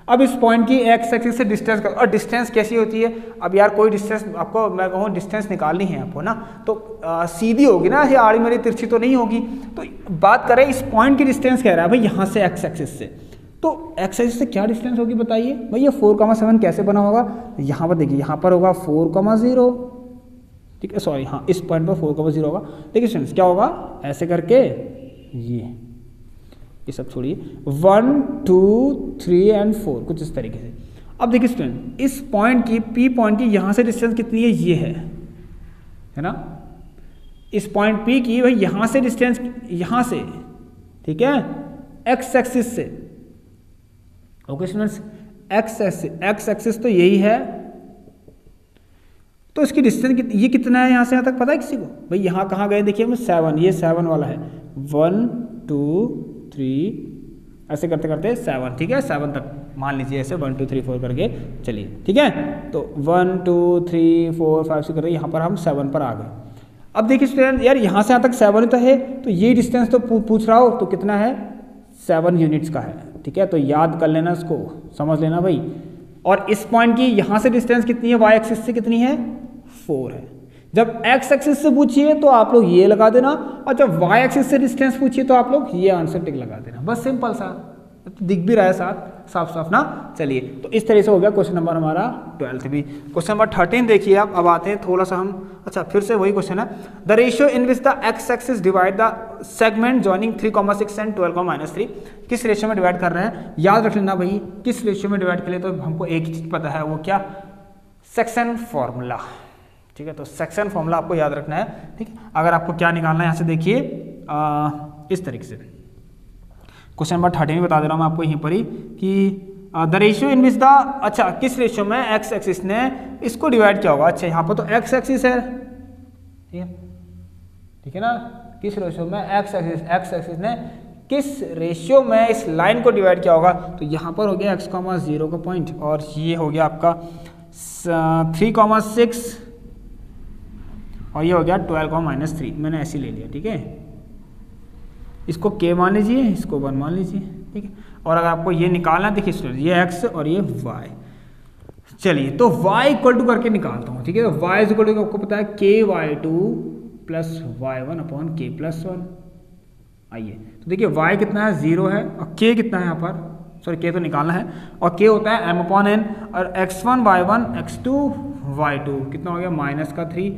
अब इस पॉइंट की एक्स एक्सिस से डिस्टेंस कर, और डिस्टेंस कैसी होती है, अब यार कोई डिस्टेंस आपको मैं कहूँ डिस्टेंस निकालनी है आपको ना, तो सीधी होगी ना, ये आड़ी मेरी तिरछी तो नहीं होगी। तो बात करें इस पॉइंट की डिस्टेंस कह रहा है भाई यहाँ से एक्स एक्सिस से, तो एक्स एक्सिस से क्या डिस्टेंस होगी बताइए भाई। ये 4,7 कैसे बना होगा, यहाँ पर देखिए, यहाँ पर होगा 4,0, ठीक है, सॉरी हाँ इस पॉइंट पर 4,0 होगा। देखिए स्टूडेंट्स क्या होगा, ऐसे करके ये सब छोड़िए 1 2 3 और 4 कुछ इस तरीके से। अब देखिए स्टूडेंट इस पॉइंट की पी पॉइंट की यहाँ से डिस्टेंस कितनी है, ये है ना, इस पॉइंट पी की भाई यहाँ से डिस्टेंस, यहाँ से, ठीक है, एक्स एक्सिस से, ओके स्टूडेंट्स, एक्स एक्सिस तो यही है, तो इसकी डिस्टेंस ये कितना है यहाँ से यहाँ तक पता है किसी को भाई। यहाँ कहाँ गए देखिए हम 7, ये 7 वाला है, 1 2 3 ऐसे करते करते 7, ठीक है, 7 तक मान लीजिए, ऐसे 1 2 3 4 करके चलिए, ठीक है। तो 1 2 3 4 5 6 करके यहाँ पर हम 7 पर आ गए। अब देखिए स्टूडेंट यार यहाँ से यहाँ तक 7 तो है, तो ये डिस्टेंस तो पूछ रहा हो तो कितना है, 7 यूनिट्स का है, ठीक है, तो याद कर लेना इसको, समझ लेना भाई। और इस पॉइंट की यहाँ से डिस्टेंस कितनी है, वाई एक्सिस से कितनी है, 4 है। जब एक्स एक्सिस से पूछिए तो आप लोग ये लगा देना, और जब वाई एक्सिस से डिस्टेंस पूछिए तो आप लोग ये आंसर टिक लगा देना, बस सिंपल सा, तो दिख भी रहा है साफ साफ ना। चलिए तो इस तरह से हो गया क्वेश्चन नंबर हमारा 12 भी। क्वेश्चन नंबर 13 देखिए आप, अब आते हैं थोड़ा सा हम, अच्छा फिर से वही क्वेश्चन है, the ratio in which the x axis divide the segment joining 3,6 and 12,-3 किस रेशियो में डिवाइड कर रहे हैं, याद रख लेना भाई, किस रेशियो में डिवाइड के लिए तो हमको एक ही चीज पता है, वो क्या, सेक्शन फॉर्मूला, ठीक है, तो सेक्शन फॉर्मूला आपको याद रखना है, ठीक है। अगर आपको क्या निकालना है यहाँ से देखिए इस तरीके से, क्वेश्चन नंबर 13 में बता दे रहा हूँ मैं आपको यहीं पर ही कि the ratio in which the, अच्छा किस रेशियो में एक्स एक्सिस ने इसको डिवाइड किया होगा। अच्छा यहाँ पर तो एक्स एक्सिस है, ठीक है ना, किस रेशियो में एक्स एक्सिस ने किस रेशियो में इस लाइन को डिवाइड किया होगा, तो यहाँ पर हो गया x,0 का पॉइंट, और ये हो गया आपका 3,6 और ये हो गया 12,-3, मैंने ऐसे ले लिया, ठीक है, इसको k मान लीजिए, इसको 1 मान लीजिए, ठीक है। और अगर आपको ये निकालना है देखिए स्टूडेंट, ये x और ये y, चलिए तो y इक्वल टू करके निकालता हूँ, ठीक है, तो y इक्वल टू आपको पता है ky2 plus y1 upon k plus 1। आइए तो देखिए y कितना है, 0 है, और k कितना है यहाँ पर, सॉरी k तो निकालना है, और k होता है m/n, और x1 y1 x2 y2 कितना हो गया -3,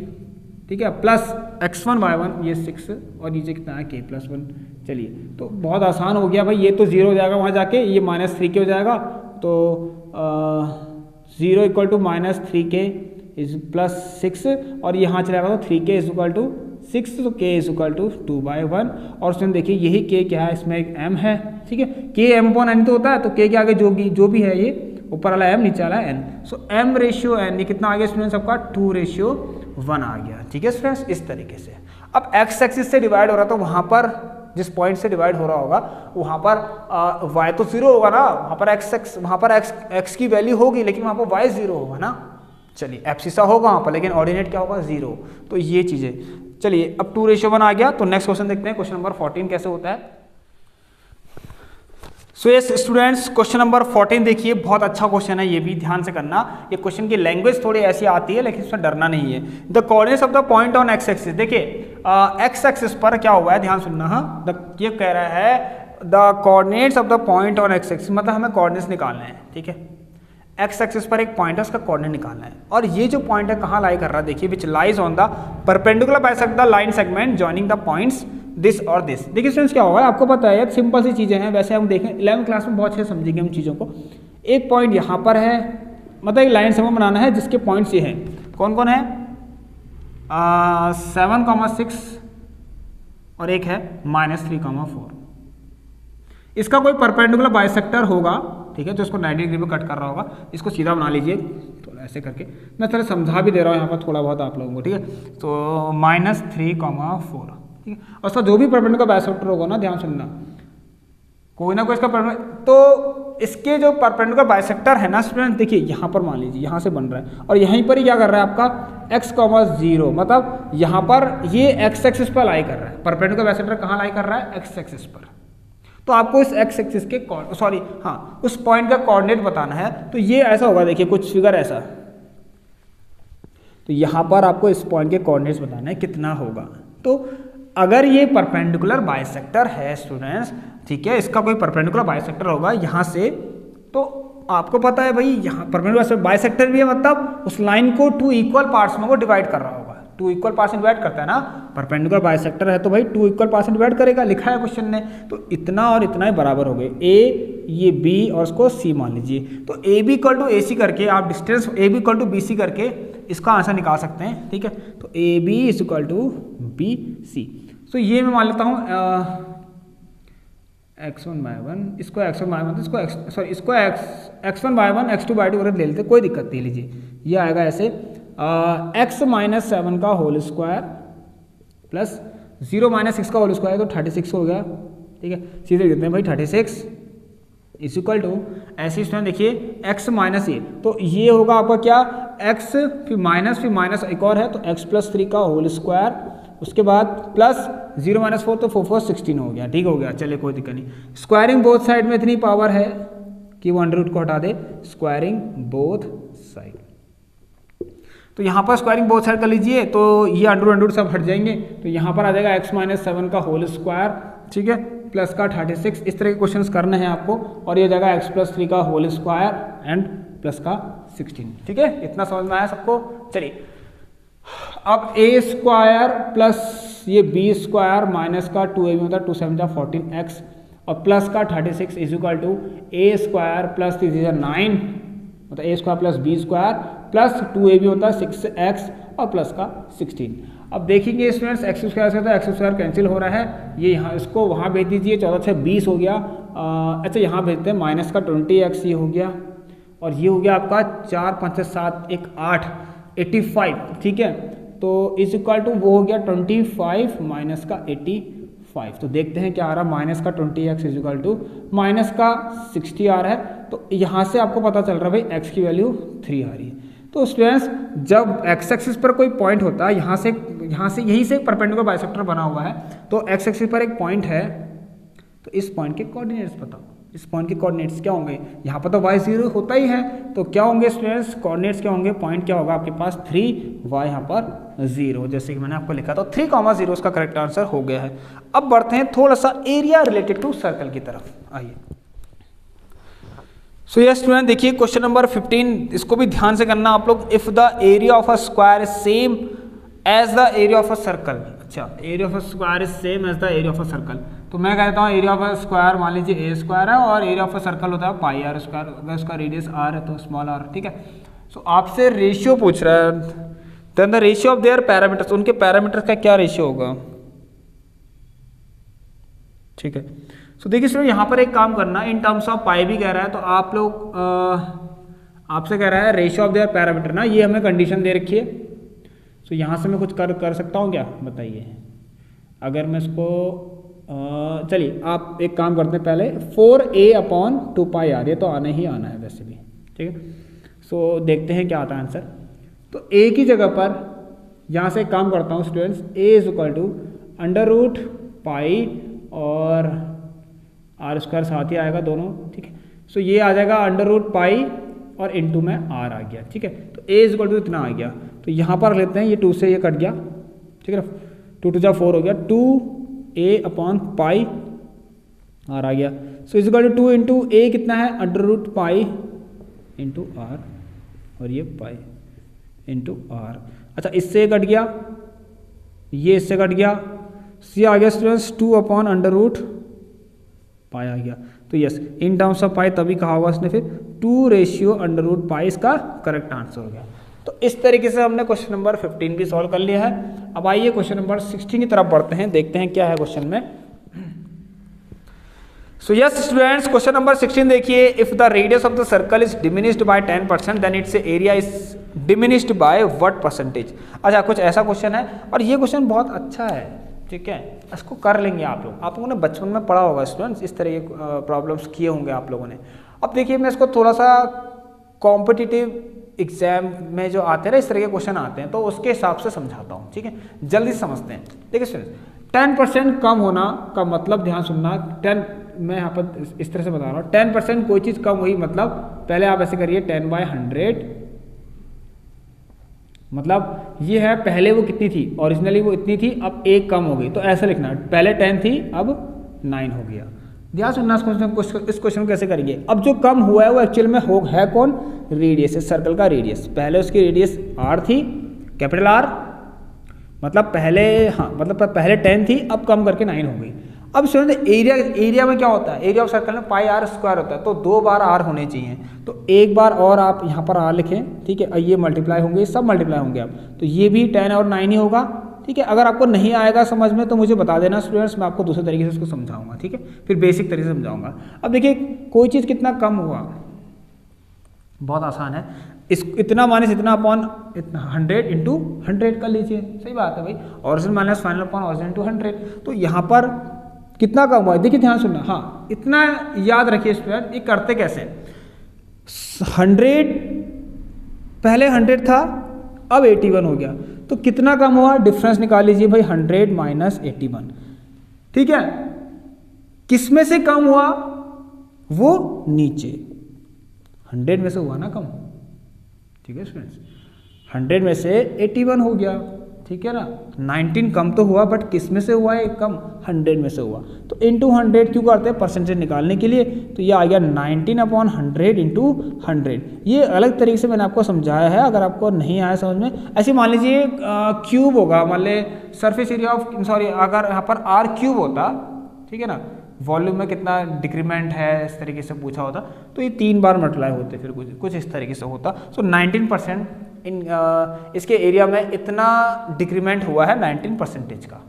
ठीक है, प्लस x1 y1 ये 6, और नीचे कितना है k प्लस 1। चलिए तो बहुत आसान हो गया भाई, ये तो 0 हो जाएगा वहाँ जाके, ये -3k हो जाएगा, तो 0 equal to -3k is plus 6, और यहाँ चलेगा तो 3k इज इक्वल टू 6, तो k इज इक्वल टू 2/1। और उसमें देखिए यही k क्या है, इसमें एक m है, ठीक है, k m/n तो होता है, तो k के आगे जो भी है, ये ऊपर वाला m नीचे वाला n, सो m/n, ये कितना आ गया स्टूडेंट सबका 2/1 आ गया, ठीक है स्टूडेंट्स, इस तरीके से। अब x एक्सिस से डिवाइड हो रहा, तो वहाँ पर जिस पॉइंट से डिवाइड हो रहा होगा वहाँ पर y तो 0 होगा ना, वहाँ पर x की वैल्यू होगी, लेकिन वहाँ पर y 0 होगा ना। चलिए एब्सिसा होगा वहाँ पर, लेकिन ऑर्डिनेट क्या होगा, 0, तो ये चीज़ें। चलिए अब 2/1 आ गया, तो नेक्स्ट क्वेश्चन देखते हैं, क्वेश्चन नंबर 14 कैसे होता है। सो यस स्टूडेंट्स, क्वेश्चन नंबर 14 देखिए, बहुत अच्छा क्वेश्चन है, ये भी ध्यान से करना। ये क्वेश्चन की लैंग्वेज थोड़ी ऐसी आती है, लेकिन इसमें डरना नहीं है। The coordinates of the point on x axis, देखिए एक्स एक्सिस पर क्या हुआ है, ध्यान सुनना, हाँ, ये कह रहा है the coordinates of the point on x axis, मतलब हमें कोऑर्डिनेट्स निकालने हैं, ठीक है। एक्स एक्सिस पर एक पॉइंट है, उसका कोऑर्डिनेट निकालना है, और ये जो पॉइंट है कहाँ लाई कर रहा है, देखिए which lies on the perpendicular bisect the line segment joining the points this और दिस। देखिए स्टूडेंट्स क्या होगा, आपको पता है सिंपल सी चीज़ें हैं, वैसे हम देखें 11वीं क्लास में बहुत अच्छे समझेंगे हम चीज़ों को। एक पॉइंट यहाँ पर है, मतलब एक लाइन समूह बनाना है जिसके पॉइंट्स ये हैं, कौन कौन है, 7,6 और एक है -3,4। इसका कोई परपेंडिकुलर बाइसेक्टर होगा, ठीक है, जो इसको 90 डिग्री में कट कर रहा होगा। इसको सीधा बना लीजिए थोड़ा ऐसे करके, मैं थोड़ा समझा भी दे रहा हूँ यहाँ पर थोड़ा बहुत आप लोगों को, ठीक है। तो -3,4, ठीक है, और उसका जो भी परपेंडिकुलर बाइसेक्टर होगा ना, ध्यान सुनना, कोई ना कोई इसका तो इसके जो परपेंडिकुलर बाइसेक्टर है ना स्टूडेंट, देखिए यहाँ पर मान लीजिए यहाँ से बन रहा है और यहीं पर ही क्या कर रहा है आपका x, 0, मतलब यहाँ पर ये x एक्सिस पर लाई कर रहा है। परपेंडिकुलर बाइसेक्टर कहाँ लाई कर रहा है, x एक्सिस पर। तो आपको इस x एक्सिस के उस पॉइंट का कोऑर्डिनेट बताना है। तो ये ऐसा होगा, देखिए कुछ फिगर ऐसा, तो यहाँ पर आपको इस पॉइंट के कोऑर्डिनेट्स बताना है कितना होगा। तो अगर ये परपेंडिकुलर बाइसेक्टर है स्टूडेंट्स, ठीक है, इसका कोई परपेंडिकुलर बाइसेक्टर होगा यहाँ से, तो आपको पता है भाई यहाँ परपेंडिकुलर बाइसेक्टर भी है, मतलब उस लाइन को 2 इक्वल पार्ट्स में वो डिवाइड कर रहा होगा। 2 इक्वल पार्ट्स में डिवाइड करता है ना, परपेंडिकुलर बाइसेक्टर है तो भाई 2 इक्वल पार्ट्स में डिवाइड करेगा, लिखा है क्वेश्चन ने। तो इतना और इतना ही बराबर हो गए, ए ये बी और उसको सी मान लीजिए। तो A B equal to A C करके आप distance A B equal to B C करके इसका आंसर निकाल सकते हैं, ठीक है। तो A B is equal to B C. तो ये मैं मान लेता हूँ x1/1, इसको x1/1, इसको x1/1 x2/2 वगैरह ले लेते, कोई दिक्कत नहीं, लीजिए ये आएगा ऐसे x-7 का होल स्क्वायर प्लस 0 - 6 का होल स्क्वायर, तो 36 हो गया, ठीक है। सीधे लिखते हैं भाई 36 इज इक्वल टू, ऐसे स्टूडेंट देखिए x माइनस ए, तो ये होगा आपका क्या, x फिर माइनस एक और है तो x + 3 का होल स्क्वायर, उसके बाद प्लस 0 - 4 तो 4 4 16 हो गया, ठीक हो गया, चलिए कोई दिक्कत नहीं। स्क्वायरिंग बोथ साइड में इतनी पावर है कि वो अंडर रूट को हटा दे, स्क्वायरिंग बोथ साइड। तो यहाँ पर स्क्वायरिंग बोथ साइड कर लीजिए, तो ये अंडर सब हट जाएंगे, तो यहाँ पर आ जाएगा x-7 का होल स्क्वायर, ठीक है, प्लस का 36। इस तरह के क्वेश्चंस करने हैं आपको, और ये जाएगा x + 3 का होल स्क्वायर एंड प्लस का 16, ठीक है। इतना समझ में आया सबको। चलिए अब a स्क्वायर प्लस ये b स्क्वायर माइनस का 2ab होता है, 2 7 जा 14x और प्लस का 36 is equal to a square plus 3 9, मतलब a square plus b square plus 2ab होता है 6x और प्लस का 16। अब देखेंगे स्टूडेंट्स x स्क्वायर से तो x स्क्वायर कैंसिल हो रहा है, ये यहाँ इसको वहाँ भेज दीजिए, 14 से 20 हो गया। अच्छा यहाँ भेजते हैं माइनस का 20x, ये हो गया, और ये हो गया आपका 4 5 7 1 8 85, ठीक है। तो इज इक्वल टू वो हो गया 25 माइनस का 85। तो देखते हैं क्या आ रहा है, माइनस का 20x is equal to minus का 60 आ रहा है। तो यहाँ से आपको पता चल रहा है भाई x की वैल्यू 3 आ रही है। तो स्टूडेंट्स जब x एक्सिस पर कोई पॉइंट होता है, यहाँ से यहीं से एक परपेंडिकुलर बाइसेक्टर बना हुआ है, तो x एक्सिस पर एक पॉइंट है, तो इस पॉइंट के कोऑर्डिनेट्स बताओ, इस पॉइंट के कोऑर्डिनेट्स क्या होंगे। यहाँ पर तो y0 होता ही है, तो क्या होंगे स्टूडेंट्स, कोऑर्डिनेट्स क्या होंगे, पॉइंट क्या होगा आपके पास 3, y यहाँ पर 0, जैसे कि मैंने आपको लिखा था। 3,0 उसका करेक्ट आंसर हो गया है। अब बढ़ते हैं थोड़ा सा एरिया रिलेटेड टू सर्कल की तरफ, आइए। सो यस स्टूडेंट देखिए क्वेश्चन नंबर 15, इसको भी ध्यान से करना आप लोग। If the area of a square is same as the area of a circle, अच्छा area of a square is same as the area of a circle, तो मैं कहता हूँ एरिया ऑफ अ स्क्वायर मान लीजिए a स्क्वायर है और area of a circle होता है πr स्क्वायर, अगर उसका रेडियस r है तो स्मॉल r, ठीक है। सो आपसे रेशियो पूछ रहा है, then the ratio of their parameters, उनके पैरामीटर्स का क्या रेशियो होगा, ठीक है। सो देखिए स्टूडेंट यहाँ पर एक काम करना, इन टर्म्स ऑफ पाई भी कह रहा है, तो आप लोग आपसे कह रहा है रेशियो ऑफ देयर पैरामीटर ना, ये हमें कंडीशन दे रखी है। सो यहाँ से मैं कुछ कर सकता हूँ क्या, बताइए। अगर मैं इसको चलिए आप एक काम करते हैं, पहले 4a/2πr, ये तो आना ही आना है वैसे भी, ठीक है। सो देखते हैं क्या आता है आंसर। तो a की जगह पर यहाँ से एक काम करता हूँ students, a is equal to √π और r स्क्वायर साथ ही आएगा दोनों, ठीक है। सो ये आ जाएगा √π और इंटू में r आ गया, ठीक है। तो a इज इक्वल टू इतना आ गया, तो यहाँ पर लेते हैं, ये 2 से ये कट गया, ठीक है, 2 2 जा 4 हो गया, 2a/π r आ गया। So is equal to 2 into a कितना है, √π इंटू r, और ये π इंटू r। अच्छा इससे कट गया, ये इससे कट गया, c आ गया स्टूडेंट्स 2/√π आ गया। तो यस इन टर्म्स ऑफ पाई तभी कहा होगा उसने, फिर 2/√पाई इसका करेक्ट आंसर हो गया। तो इस तरीके से हमने क्वेश्चन नंबर 15 भी सॉल्व कर लिया है। अब आइए क्वेश्चन नंबर 16 की तरफ बढ़ते हैं, देखते हैं क्या है क्वेश्चन में। So yes students, question number 16 देखिए, if the radius of the circle is diminished by 10% then its area is diminished by what percentage. अच्छा, कुछ ऐसा क्वेश्चन है और ये क्वेश्चन बहुत अच्छा है, ठीक है, इसको कर लेंगे आप लोग। आप लोगों ने बचपन में पढ़ा होगा स्टूडेंट्स, इस तरह के प्रॉब्लम्स किए होंगे आप लोगों ने। अब देखिए मैं इसको थोड़ा सा कॉम्पिटिटिव एग्जाम में जो आते हैं ना इस तरह के क्वेश्चन आते हैं, तो उसके हिसाब से समझाता हूँ, ठीक है, जल्दी से समझते हैं। देखिए स्टूडेंट्स, 10% कम होना का मतलब, ध्यान सुनना, 10 मैं यहाँ पर इस तरह से बता रहा हूँ, 10% कोई चीज़ कम हुई मतलब पहले आप ऐसे करिए 10/100, मतलब ये है पहले वो कितनी थी, ओरिजिनली वो इतनी थी, अब एक कम हो गई, तो ऐसा लिखना, पहले 10 थी अब 9 हो गया। ध्यान सुनना इस क्वेश्चन को कैसे करेंगे। अब जो कम हुआ है वो एक्चुअल में है कौन, रेडियस, इस सर्कल का रेडियस। पहले उसकी रेडियस r थी, कैपिटल R, मतलब पहले, हाँ मतलब पहले 10 थी, अब कम करके 9 हो गई। अब स्टूडेंट एरिया में क्या होता है, एरिया ऑफ सर्कल में पाई r स्क्वायर होता है, तो 2 बार r होने चाहिए, तो एक बार और आप यहाँ पर r लिखें, ठीक है, ये मल्टीप्लाई होंगे, सब मल्टीप्लाई होंगे अब, तो ये भी 10 और 9 ही होगा, ठीक है। अगर आपको नहीं आएगा समझ में तो मुझे बता देना स्टूडेंट्स, मैं आपको दूसरे तरीके से इसको समझाऊंगा, ठीक है, फिर बेसिक तरीके से समझाऊंगा। अब देखिए कोई चीज़ कितना कम हुआ, बहुत आसान है, इस इतना माइनस इतना अपॉन 100 इंटू 100 कर लीजिए, सही बात है भाई, original minus final upon original into 100, तो यहाँ पर कितना कम हुआ है, देखिए ध्यान सुनना, हाँ इतना याद रखिए स्टूडेंट, ये करते कैसे, 100 पहले 100 था, अब 81 हो गया, तो कितना कम हुआ, डिफरेंस निकाल लीजिए भाई, 100 माइनस 81, ठीक है। किस में से कम हुआ, वो नीचे 100 में से हुआ ना कम, ठीक है स्टूडेंट्स, 100 में से 81 हो गया, ठीक है ना, 19 कम तो हुआ, बट किस में से हुआ है कम, 100 में से हुआ, तो इंटू 100 क्यों करते हैं, परसेंटेज निकालने के लिए, तो ये आ गया 19/100 इंटू 100। ये अलग तरीके से मैंने आपको समझाया है, अगर आपको नहीं आया समझ में, ऐसे मान लीजिए क्यूब होगा, मान ले सरफेस एरिया ऑफ, सॉरी अगर यहाँ पर r क्यूब होता, ठीक है ना, वॉल्यूम में कितना डिक्रीमेंट है इस तरीके से पूछा होता, तो ये 3 बार मल्टीप्लाई होते, फिर कुछ इस तरीके से होता। सो 19% इसके एरिया में इतना डिक्रीमेंट हुआ है 19% का,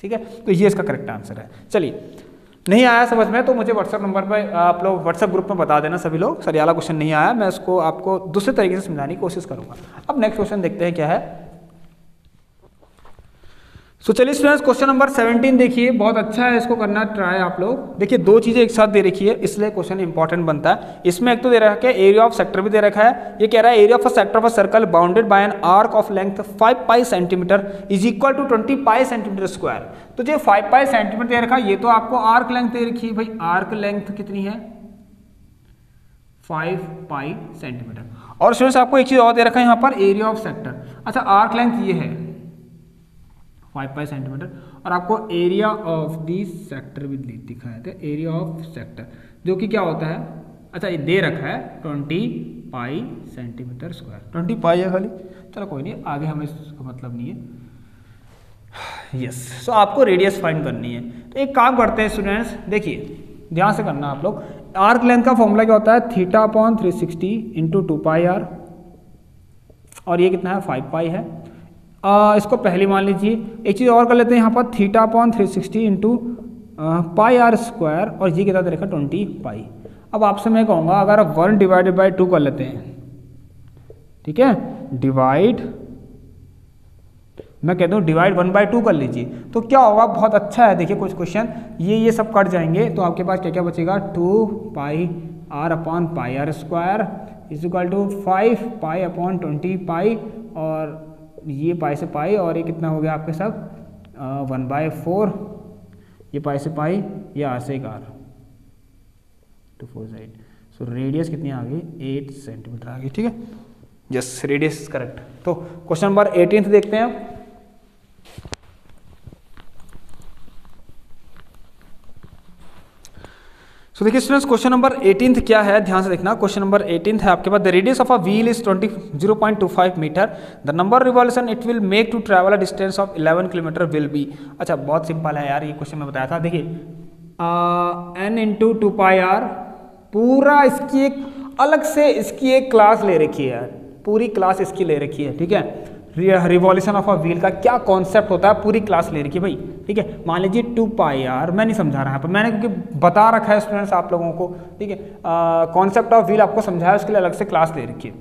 ठीक है, तो ये इसका करेक्ट आंसर है। चलिए, नहीं आया समझ में तो मुझे व्हाट्सएप नंबर पर आप लोग व्हाट्सएप ग्रुप में बता देना सभी लोग, सर ये वाला क्वेश्चन नहीं आया, मैं इसको आपको दूसरे तरीके से समझाने की कोशिश करूंगा। अब नेक्स्ट क्वेश्चन देखते हैं क्या है। सो चलिए स्टूडेंट्स, क्वेश्चन नंबर 17 देखिए, बहुत अच्छा है, इसको करना ट्राई आप लोग। देखिए दो चीजें एक साथ दे रखी है, इसलिए क्वेश्चन इंपॉर्टेंट बनता है। इसमें एक तो दे रखा है एरिया ऑफ सेक्टर भी दे रखा है, ये कह रहा है area of a sector of a circle bounded by an arc of length 5 pi centimetre is equal to 20 pi centimetre square. तो जो 5 पाई सेंटीमीटर दे रखा है, ये तो आपको आर्क लेंथ दे रखी है भाई, आर्क लेंथ कितनी है 5 पाई सेंटीमीटर। और स्टूडेंट्स आपको एक चीज और दे रखा है यहाँ पर, एरिया ऑफ सेक्टर। अच्छा, आर्क लेंथ ये है 5 पाई सेंटीमीटर, और आपको एरिया ऑफ दी सेक्टर भी दिखाया था, एरिया ऑफ सेक्टर जो कि क्या होता है, अच्छा ये दे रखा है 20 पाई सेंटीमीटर स्क्वायर, 20 पाई है खाली, चलो कोई नहीं, आगे हमें इसका मतलब नहीं है। यस, सो आपको रेडियस फाइंड करनी है, तो एक काम करते हैं स्टूडेंट्स, देखिए ध्यान से करना आप लोग। आर्क लेंथ का फॉर्मूला क्या होता है, θ/360 इंटू 2 पाई आर, और ये कितना है 5 पाई है। इसको पहली मान लीजिए, एक चीज़ और कर लेते हैं यहाँ पर, θ/360 इंटू पाई आर स्क्वायर, और ये कितना दे रखा 20 पाई। अब आपसे मैं कहूँगा अगर आप 1/2 कर लेते हैं, ठीक है, डिवाइड, मैं कहता हूँ डिवाइड 1/2 कर लीजिए, तो क्या होगा, बहुत अच्छा है। देखिए कुछ क्वेश्चन ये सब कट जाएंगे, तो आपके पास क्या क्या बचेगा, 2 pi r upon pi r square is equal to 5 pi upon 20 pi, और ये पाई से पाई, और ये कितना हो गया आपके सब 1/4, ये पाई से पाई, ये आर से एक आर, 2 4 साइड। सो रेडियस कितनी आ गई, 8 सेंटीमीटर आ गई, ठीक है, यस रेडियस करेक्ट। तो क्वेश्चन नंबर 18 देखते हैं। सो देखिए स्टूडेंट्स, क्वेश्चन नंबर 18 क्या है, ध्यान से देखना। क्वेश्चन नंबर 18 है आपके पास, the radius of a wheel is 0.25 metre, the number revolution it will make to travel a distance of 11 kilometre will be. अच्छा बहुत सिंपल है यार, ये क्वेश्चन में बताया था। देखिए n इंटू 2πr, पूरा इसकी एक अलग से इसकी एक क्लास ले रखी है, पूरी क्लास इसकी ले रखी है, ठीक है। रिवॉल्यूशन ऑफ अ व्हील का क्या कॉन्सेप्ट होता है पूरी क्लास ले रखी है भाई, ठीक है। मान लीजिए 2πr, मैं नहीं समझा रहा यहाँ पर, मैंने क्योंकि बता रखा है स्टूडेंट्स आप लोगों को, ठीक है। कॉन्सेप्ट ऑफ व्हील आपको समझाया, उसके लिए अलग से क्लास ले रखी है।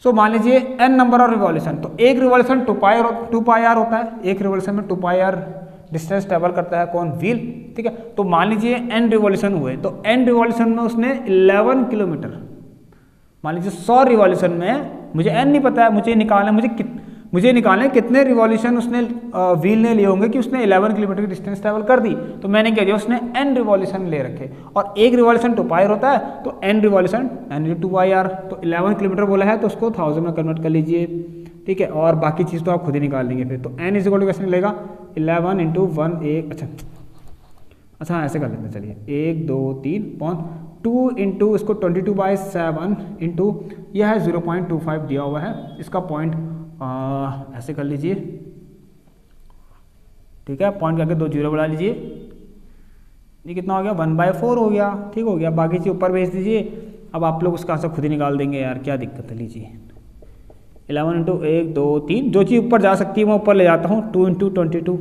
सो मान लीजिए n नंबर ऑफ रिवॉल्यूशन, तो एक रिवॉल्यूशन 2πr होता है, एक रिवॉल्यूशन में 2πr डिस्टेंस ट्रेवल करता है कौन, व्हील, ठीक है। तो मान लीजिए n रिवॉल्यूशन हुए, तो n रिवॉल्यूशन में उसने 11 किलोमीटर, मान लीजिए 100 रिवॉल्यूशन में, मुझे n नहीं पता है, मुझे निकालना है कितने रिवॉल्यूशन उसने व्हील ने लिए होंगे कि उसने 11 किलोमीटर की डिस्टेंस ट्रैवल कर दी। तो मैंने क्या दिया, उसने n रिवॉल्यूशन ले रखे, और एक रिवॉल्यूशन 2πr होता है, तो n revolution n into 2πr, तो 11 किलोमीटर बोला है तो उसको 1000 में कन्वर्ट कर लीजिए, ठीक है। और बाकी चीज़ तो आप खुद ही निकाल लेंगे फिर। तो n इज इक्वल टू कैसे मिलेगा, 11 इंटू 1 एक, अच्छा ऐसे कर लेते हैं, चलिए 1 2 3 2 इंटू इसको 22/7 इंटू यह है 0.25 दिया हुआ है, इसका पॉइंट ऐसे कर लीजिए, ठीक है। पॉइंट करके 2 जीरो बढ़ा लीजिए, ये कितना हो गया, 1/4 हो गया, ठीक हो गया। बाकी चीज़ ऊपर भेज दीजिए, अब आप लोग उसका आंसर खुद ही निकाल देंगे यार, क्या दिक्कत है। लीजिए 11 इंटू 1 2 3, जो चीज़ ऊपर जा सकती है मैं ऊपर ले जाता हूँ, 2 इंटू 22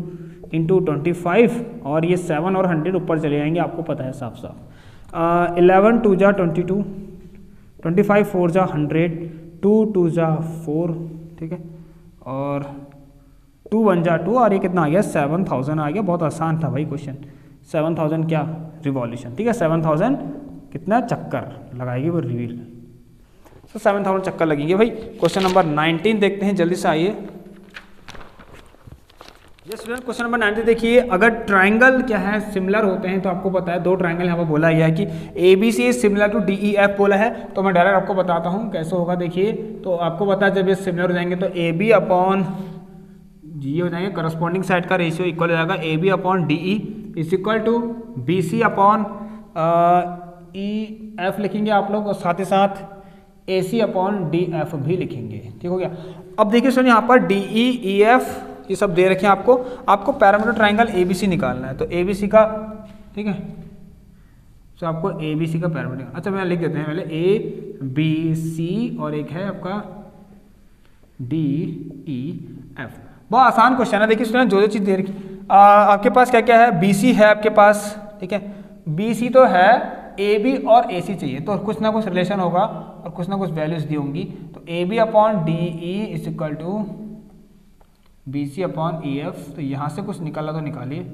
इंटू 25, और ये 7 और 100 ऊपर चले जाएंगे, आपको पता है साफ साफ। 11 2 जा 22, 25 4 जा 100, 2 2 जा 4, ठीक है, और 2 1 जा 2, और ये कितना आ गया 7000 आ गया। बहुत आसान था भाई क्वेश्चन, 7000 क्या रिवॉल्यूशन, ठीक है। 7000 कितना चक्कर लगाएगी वो व्हील, तो 7000 चक्कर लगेंगे भाई। क्वेश्चन नंबर 19 देखते हैं, जल्दी से आइए। यस स्टूडेंट, क्वेश्चन नंबर 19 देखिए, अगर ट्राइंगल क्या है सिमिलर होते हैं, तो आपको पता है 2 ट्राइंगल यहाँ पर बोला गया है कि ABC is similar to DEF बोला है, तो मैं डायरेक्ट आपको बताता हूँ कैसे होगा। देखिए, तो आपको पता है जब ये सिमिलर हो जाएंगे तो AB अपॉन GE हो जाएंगे, करस्पॉन्डिंग साइड का रेशियो इक्वल हो जाएगा AB upon DE is equal to BC upon EF लिखेंगे आप लोग, और साथ ही साथ AC अपॉन DF भी लिखेंगे, ठीक हो गया। अब देखिए सुनिए, यहाँ पर DE EF ये सब दे रखे हैं आपको पैरामीटर ट्राइंगल ABC निकालना है, तो ABC का, ठीक है, तो आपको ABC का पैरामीटर, अच्छा मैं लिख देते हैं पहले ABC, और एक है आपका DEF। बहुत आसान क्वेश्चन है, देखिए स्टूडेंट, जो चीज़ दे रखी आपके पास क्या क्या है, BC है आपके पास, ठीक है, BC तो है, AB और AC चाहिए, तो कुछ ना कुछ रिलेशन होगा और कुछ ना कुछ वैल्यूज दी होंगी। तो AB upon DE is equal to BC upon EF, तो यहाँ से कुछ निकाला तो निकालिए,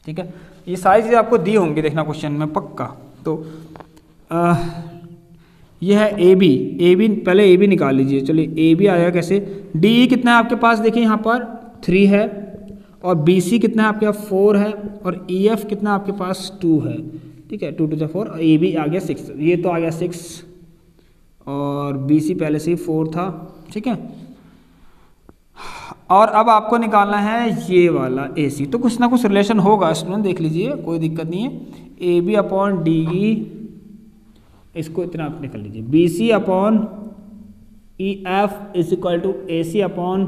ठीक है। ये सारी चीज़ें आपको दी होंगी, देखना क्वेश्चन में पक्का। तो ये है AB पहले AB निकाल लीजिए, चलिए AB आया कैसे, DE कितना है आपके पास, देखिए यहाँ पर 3 है, और BC कितना है आपके पास 4 है, और EF कितना आपके पास 2 है, ठीक है, 2 2 4, और AB आ गया 6, ये तो आ गया 6, और BC पहले से ही 4 था, ठीक है। और अब आपको निकालना है ये वाला AC, तो कुछ ना कुछ रिलेशन होगा स्टूडेंट, देख लीजिए, कोई दिक्कत नहीं है। AB अपॉन DE, इसको इतना आप निकाल लीजिए, BC upon EF is equal to AC upon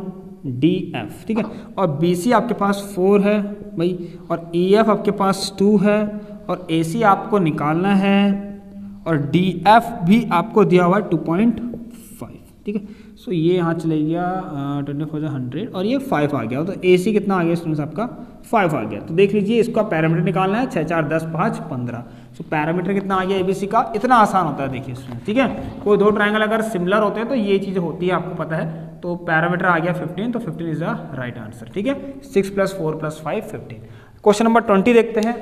DF, ठीक है। और BC आपके पास 4 है भाई, और EF आपके पास 2 है, और AC आपको निकालना है, और DF भी आपको दिया हुआ है 2.5, ठीक है। सो ये यहाँ चले गया 2400, और ये 5 आ गया, तो AC कितना आ गया स्टूडेंट्स आपका 5 आ गया। तो देख लीजिए, इसका पैरामीटर निकालना है 6 4 10 5 15, सो पैरामीटर कितना आ गया ABC का, इतना आसान होता है देखिए स्टूडेंट, ठीक है। कोई 2 ट्राइंगल अगर सिमिलर होते हैं तो ये चीज़ होती है, आपको पता है। तो पैरामीटर आ गया 15, तो 15 इज द राइट आंसर, ठीक है। 6 + 4 + 5 15। क्वेश्चन नंबर 20 देखते हैं।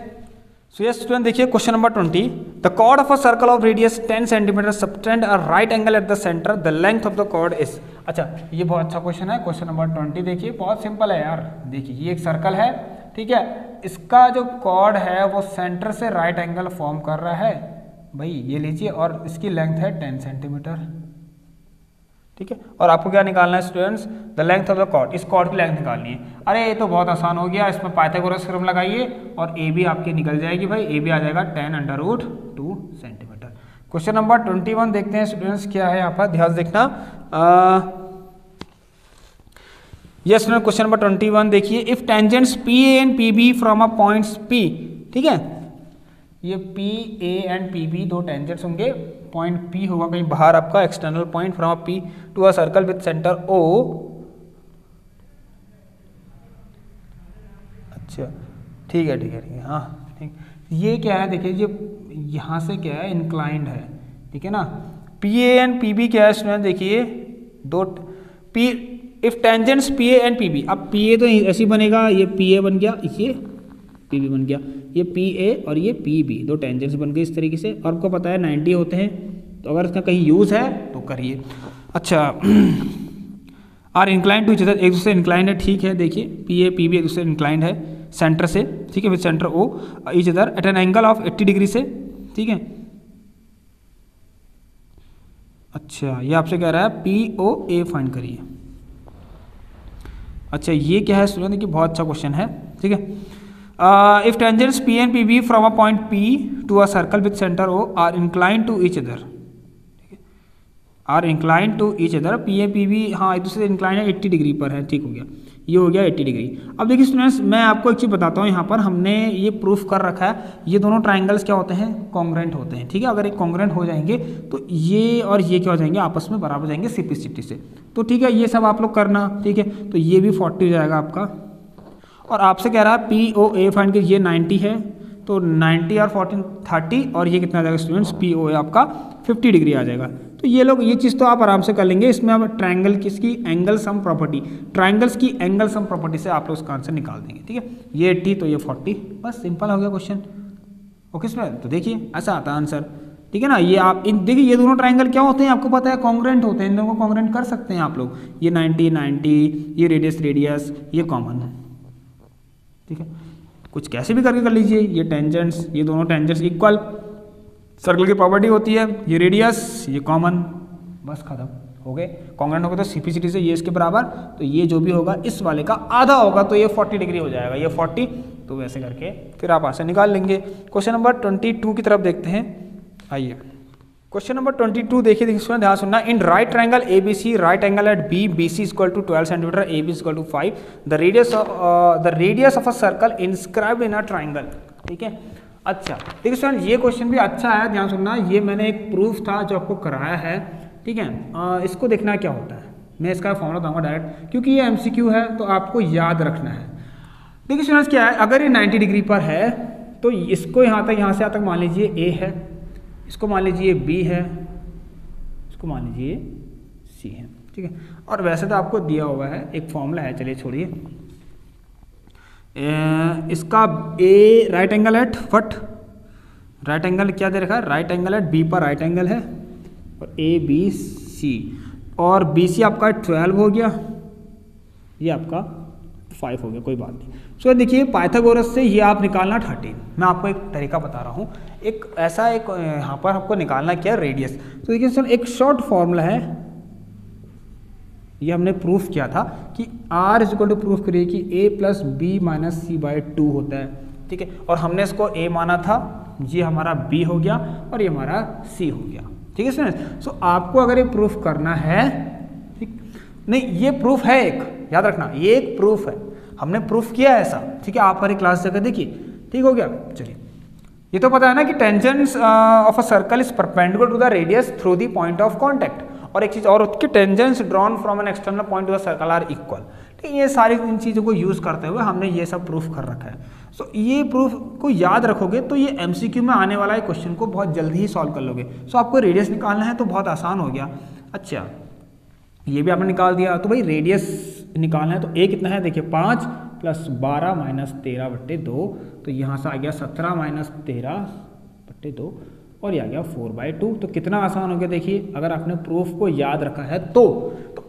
सो यस स्टूडेंट, देखिए question number 20, the chord of a circle of radius 10 centimetre subtend a right angle at the centre, the length of the chord is. अच्छा, ये बहुत अच्छा question है। क्वेश्चन नंबर 20 देखिए, बहुत सिंपल है यार। देखिए ये एक सर्कल है, ठीक है, इसका जो कॉर्ड है वो सेंटर से राइट एंगल फॉर्म कर रहा है भाई, ये लीजिए, और इसकी लेंथ है 10 सेंटीमीटर, ठीक है। और आपको क्या निकालना है students, the length of the chord, इस कॉर्ड की लेंथ निकालनी है। अरे ये तो बहुत आसान हो गया, इसमें पाइथागोरस थ्योरम लगाइए और AB आपकी निकल जाएगी भाई, AB आ जाएगा 10√2 सेंटीमीटर। क्वेश्चन नंबर 21 देखते हैं स्टूडेंट्स, क्या है यहाँ पर, ध्यान देखना। यस स्टूडेंट, क्वेश्चन नंबर 21 देखिए, if tangents PA and PB from a points P ठीक है, ये P A and P B दो टेंजेंट्स होंगे, पॉइंट पी होगा कहीं बाहर आपका external point from P to a circle with centre O. अच्छा ठीक है ठीक है ठीक है, हाँ ठीक। ये क्या है देखिए, ये यहाँ से क्या है इंक्लाइंड है, ठीक है ना। P A and P B क्या है स्टूडेंट, देखिए दो P if tangents P A and P B, अब पी ए तो ऐसे बनेगा, ये पी ए बन गया, ये पी बी बन गया, ये पी ए और ये पी बी दो टेंजेंट्स बन गए इस तरीके से। और आपको पता है 90 होते हैं, तो अगर इसका कहीं यूज़ है तो करिए। अच्छा are inclined to each other, एक दूसरे इंक्लाइंड है, ठीक है। देखिए पी ए पी बी एक दूसरे इंक्लाइंड है सेंटर से, ठीक है, with centre O each other at an angle of 80 degree से, ठीक है। अच्छा ये आपसे कह रहा है पी ओ ए फाइंड करिए। अच्छा ये क्या है स्टूडेंट, देखिए बहुत अच्छा क्वेश्चन है, ठीक है। If tangents P and P B from a point P to a circle with centre O are inclined to each other, are inclined to each other, P A P B हाँ एक दूसरे inclined है 80 degree पर है, ठीक हो गया, ये हो गया 80 डिग्री। अब देखिए स्टूडेंट्स मैं आपको एक चीज़ बताता हूँ, यहाँ पर हमने ये प्रूफ कर रखा है, ये दोनों ट्राइंगल्स क्या होते हैं, कॉन्ग्रेंट होते हैं, ठीक है। अगर एक कॉन्ग्रेंट हो जाएंगे तो ये और ये क्या हो जाएंगे, आपस में बराबर हो जाएंगे सिम्प्लिसिटी से, तो ठीक है ये सब आप लोग करना, ठीक है। तो ये भी 40 हो जाएगा आपका, और आपसे कह रहा है पी ओ ए फाइंड कीजिए, ये 90 है, तो 90 और 14 30, और ये कितना आ जाएगा स्टूडेंट्स, पी ओ ए आपका 50 डिग्री आ जाएगा। तो ये लोग ये चीज़ तो आप आराम से कर लेंगे, इसमें आप ट्रायंगल किसकी एंगल सम प्रॉपर्टी, ट्रायंगल्स की एंगल सम प्रॉपर्टी से आप लोग उसका आंसर निकाल देंगे, ठीक है। ये 80 तो ये 40, बस सिंपल हो गया क्वेश्चन, ओके स्टूडेंट। तो देखिए ऐसा आता है आंसर, ठीक है ना। ये आप देखिए ये दोनों ट्रायंगल क्या होते हैं आपको पता है, कॉन्ग्रेंट होते हैं, इन दोनों को कॉन्ग्रेंट कर सकते हैं आप लोग, ये 90 90, ये रेडियस रेडियस, ये कॉमन है, ठीक है। कुछ कैसे भी करके कर लीजिए, ये टेंजेंट्स, ये दोनों टेंजेंट्स इक्वल, सर्कल की प्रॉपर्टी होती है, ये रेडियस ये कॉमन, बस खत्म हो गए। कॉन्ग्रेंट होगा तो सिम्प्लिसिटी से ये इसके बराबर, तो ये जो भी होगा इस वाले का आधा होगा, तो ये 40 डिग्री हो जाएगा, ये 40, तो वैसे करके फिर आप आंसर निकाल लेंगे। क्वेश्चन नंबर 22 की तरफ देखते हैं, आइए क्वेश्चन नंबर 22 देखिए, इसमें ध्यान सुनना। In right triangle A B C, right angle at B, B C equal to 12 centimetre, A B equal to 5, the radius of a circle inscribed in a triangle, ठीक है। अच्छा देखिए स्टूडेंट ये question भी अच्छा है, ध्यान सुनना। ये मैंने एक प्रूफ था जो आपको कराया है, ठीक है। इसको देखना क्या होता है, मैं इसका फॉर्मूला बताऊंगा डायरेक्ट, क्योंकि ये एमसीक्यू है तो आपको याद रखना है। देखिए स्टूडेंट्स क्या है, अगर ये 90 डिग्री पर है तो इसको यहाँ से यहाँ तक मान लीजिए ए है, इसको मान लीजिए बी है, इसको मान लीजिए सी है, ठीक है। और वैसे तो आपको दिया हुआ है एक फॉर्मूला है, चलिए छोड़िए, इसका A right angle at what, right angle क्या दे रखा है, राइट एंगल एट बी पर राइट एंगल है, और ए बी सी, और बी सी आपका 12 हो गया, ये आपका 5 हो गया, कोई बात नहीं। सो देखिए पाइथागोरस से ये आप निकालना 13, मैं आपको एक तरीका बता रहा हूँ, एक ऐसा एक यहाँ पर आपको निकालना क्या रेडियस। तो देखिए सर एक शॉर्ट फॉर्मूला है, ये हमने प्रूफ किया था कि R is equal to proof करिए कि A plus B minus C by 2 होता है, ठीक है। और हमने इसको A माना था, ये हमारा B हो गया और ये हमारा C हो गया, ठीक है स्टूडेंट्स। सो आपको अगर ये प्रूफ करना है, ठीक नहीं ये प्रूफ है एक, याद रखना ये एक प्रूफ है, हमने प्रूफ किया है ऐसा, ठीक है। आप हमारी क्लास जगह देखिए, ठीक हो गया। चलिए ये तो पता है ना कि tangents of a circle is perpendicular to the radius through the point of contact, और एक चीज और उसके tangents drawn from an external point to the circle are equal, ठीक है। ये सारी इन चीज़ों को यूज़ करते हुए हमने ये सब प्रूफ कर रखा है। सो ये प्रूफ को याद रखोगे तो ये एमसीक्यू में आने वाला है क्वेश्चन को बहुत जल्दी ही सॉल्व कर लोगे। सो आपको रेडियस निकालना है तो बहुत आसान हो गया। अच्छा ये भी आपने निकाल दिया, तो भाई रेडियस निकालना है तो ए कितना है, देखिए 5 प्लस 12 माइनस 13/2, तो यहाँ से आ गया 17 माइनस 13/2, और ये आ गया 4/2। तो कितना आसान हो गया देखिए, अगर आपने प्रूफ को याद रखा है तो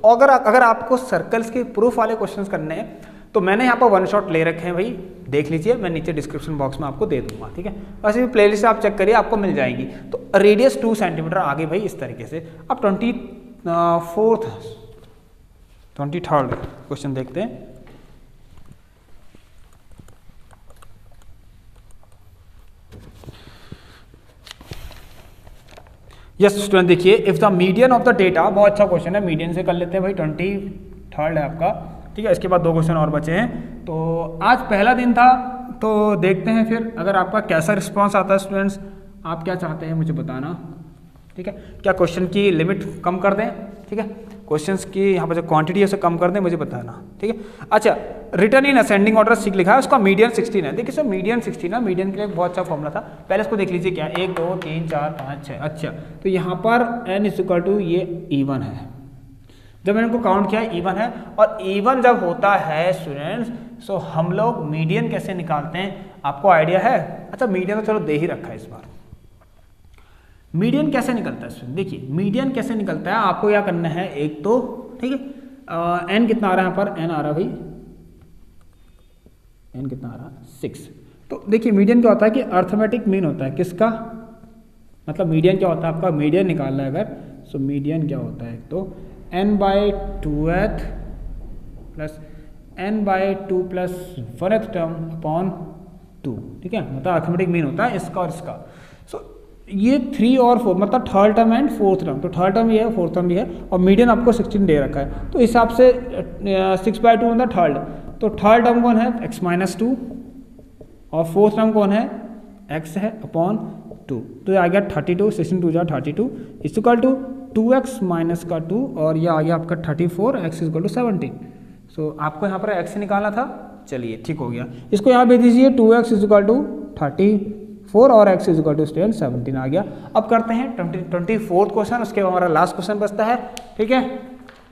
अगर आपको सर्कल्स के प्रूफ वाले क्वेश्चंस करने हैं तो मैंने यहाँ पर वन शॉट ले रखे हैं भाई, देख लीजिए, मैं नीचे डिस्क्रिप्शन बॉक्स में आपको दे दूंगा, ठीक है। वैसे भी प्लेलिस्ट आप चेक करिए, आपको मिल जाएगी। तो रेडियस 2 सेंटीमीटर आ गई भाई इस तरीके से। अब 23rd क्वेश्चन देखते हैं। यस स्टूडेंट देखिए, if the median of the data, बहुत अच्छा क्वेश्चन है, मीडियन से कर लेते हैं भाई। 23rd है आपका, ठीक है। इसके बाद 2 क्वेश्चन और बचे हैं। तो आज पहला दिन था, तो देखते हैं फिर अगर आपका कैसा रिस्पॉन्स आता है स्टूडेंट्स, आप क्या चाहते हैं मुझे बताना, ठीक है। क्या क्वेश्चन की लिमिट कम कर दें, ठीक है, क्वेश्चंस की यहाँ पर जो क्वांटिटी है उसे कम कर दें, मुझे बताना, ठीक है। अच्छा, रिटर्न इन असेंडिंग ऑर्डर सीख लिखा है, उसका मीडियन 16 है। देखिए सर मीडियन 16 है, मीडियन के लिए बहुत अच्छा फॉर्मूला था, पहले इसको देख लीजिए क्या 1 2 3 4 5 6। अच्छा, तो यहाँ पर n इक्वल टू ये E1 है, जब मैंने इनको काउंट किया E1 है, और E1 जब होता है स्टूडेंट्स, सो हम लोग मीडियन कैसे निकालते हैं, आपको आइडिया है? अच्छा, मीडियन तो चलो दे ही रखा है इस बार। मीडियन कैसे निकलता है स्टूडेंट, देखिए मीडियन कैसे निकलता है, आपको क्या करना है, एक तो ठीक है n कितना आ रहा है यहाँ पर, n आ रहा है भाई, n कितना आ रहा है 6। तो देखिए मीडियन क्या होता है कि अर्थमेटिक मीन होता है किसका, मतलब मीडियन क्या होता है आपका, मीडियन निकालना है अगर, सो मीडियन क्या होता है, तो n/2th plus n/2 plus 1th term upon 2, ठीक है, मतलब अर्थमेटिक मीन होता है इसका और इसका। सो ये 3 और 4 मतलब third term and fourth term, तो थर्ड टर्म भी है फोर्थ टर्म भी है, और मीडियन आपको 16 दे रखा है, तो हिसाब से 6/2 मतलब थर्ड, तो थर्ड टर्म कौन है x-2 और फोर्थ टर्म कौन है x है अपॉन 2, तो आ गया 32, 16 2 जा 32 इक्वल टू 2x माइनस का 2, और ये आ गया आपका 34, x इक्वल टू 17। सो आपको यहाँ पर x निकालना था, चलिए ठीक हो गया, इसको यहाँ भेज दीजिए 2x इक्वल टू 34 और x इक्वल टू 17 आ गया। अब करते हैं 24th क्वेश्चन, उसके बाद हमारा लास्ट क्वेश्चन बचता है, ठीक है।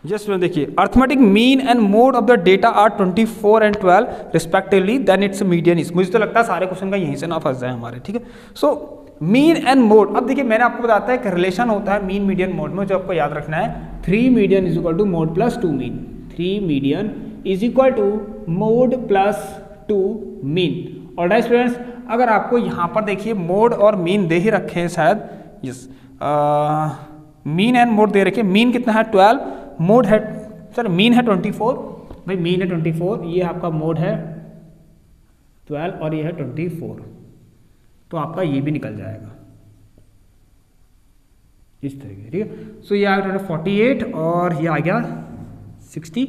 जस्ट देखिए, arithmetic mean and mode of the data are 24 and 12 respectively, then its median is, मुझे तो लगता है सारे क्वेश्चन का यहीं से ना फंस जाए हमारे, ठीक है। सो मीन एंड मोड, अब देखिए मैंने आपको बताया एक रिलेशन होता है मीन मीडियन मोड में, जो आपको याद रखना है, 3 median is equal to mode plus 2 mean, 3 median is equal to mode plus 2 mean. और राइट स्टूडेंट्स, अगर आपको यहाँ पर देखिए मोड और मीन दे ही रखे हैं शायद, यस मीन एंड मोड दे रखे, मीन कितना है 12, मोड है सर मीन है 24, भाई मीन है 24, ये आपका मोड है 12 और ये है 24, तो आपका ये भी निकल जाएगा इस तरीके, ठीक है। सो ये आ गया 48 और ये आ गया 60,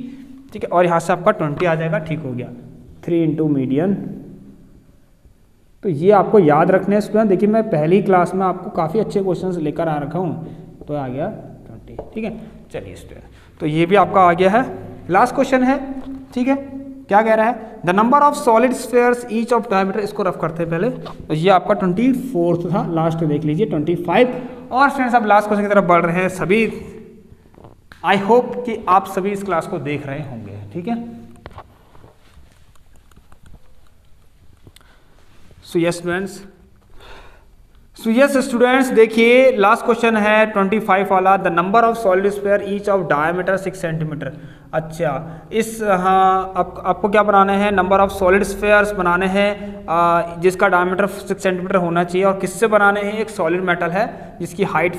ठीक है, और यहाँ से आपका 20 आ जाएगा, ठीक हो गया, 3 इंटू मीडियन। तो ये आपको याद रखने हैं स्टूडेंट, देखिए मैं पहली क्लास में आपको काफ़ी अच्छे क्वेश्चंस लेकर आ रखा हूँ, तो आ गया 20, ठीक है। चलिए स्टूडेंट, तो ये भी आपका आ गया है, लास्ट क्वेश्चन है, ठीक है। क्या कह रहा है, the number of solid spheres each of diameter, इसको रफ करते हैं पहले, तो ये आपका 24th था, लास्ट देख लीजिए 25। और स्टूडेंट्स अब लास्ट क्वेश्चन की तरफ बढ़ रहे हैं सभी, आई होप कि आप सभी इस क्लास को देख रहे होंगे, ठीक है। सो यस स्टूडेंट्स, देखिए लास्ट क्वेश्चन है 25 वाला, the number of solid sphere each of diameter 6 centimetre. अच्छा, इस हाँ आपको क्या बनाना है, नंबर ऑफ सॉलिड स्फीयर्स बनाने हैं जिसका डायमीटर 6 सेंटीमीटर होना चाहिए, और किससे बनाने हैं, एक सॉलिड मेटल है जिसकी हाइट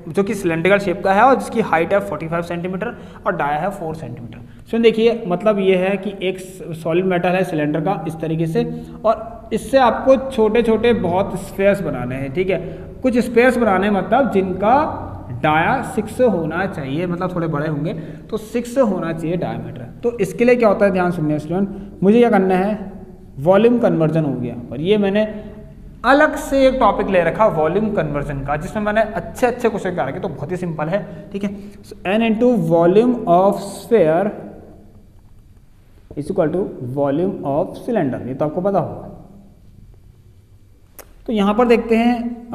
जो कि सिलेंड्रिकल शेप का है और जिसकी हाइट है 45 सेंटीमीटर और डाया है 4 सेंटीमीटर। सो देखिए मतलब ये है कि एक सॉलिड मेटल है सिलेंडर का इस तरीके से, और इससे आपको छोटे छोटे बहुत स्फेयर्स बनाने हैं, ठीक है, कुछ स्फेयर्स बनाने मतलब जिनका डाया 6 होना चाहिए, मतलब थोड़े बड़े होंगे, तो 6 होना चाहिए डायमीटर। तो इसके लिए क्या होता है, ध्यान सुनिए स्टूडेंट, मुझे क्या करना है, वॉल्यूम कन्वर्जन हो गया, पर ये मैंने अलग से एक टॉपिक ले रखा वॉल्यूम कन्वर्जन का, जिसमें मैंने अच्छे अच्छे क्वेश्चन कर रखे, तो बहुत ही सिंपल है, ठीक है। N into volume of sphere is equal to volume of cylinder, ये तो आपको पता होगा। तो यहाँ पर देखते हैं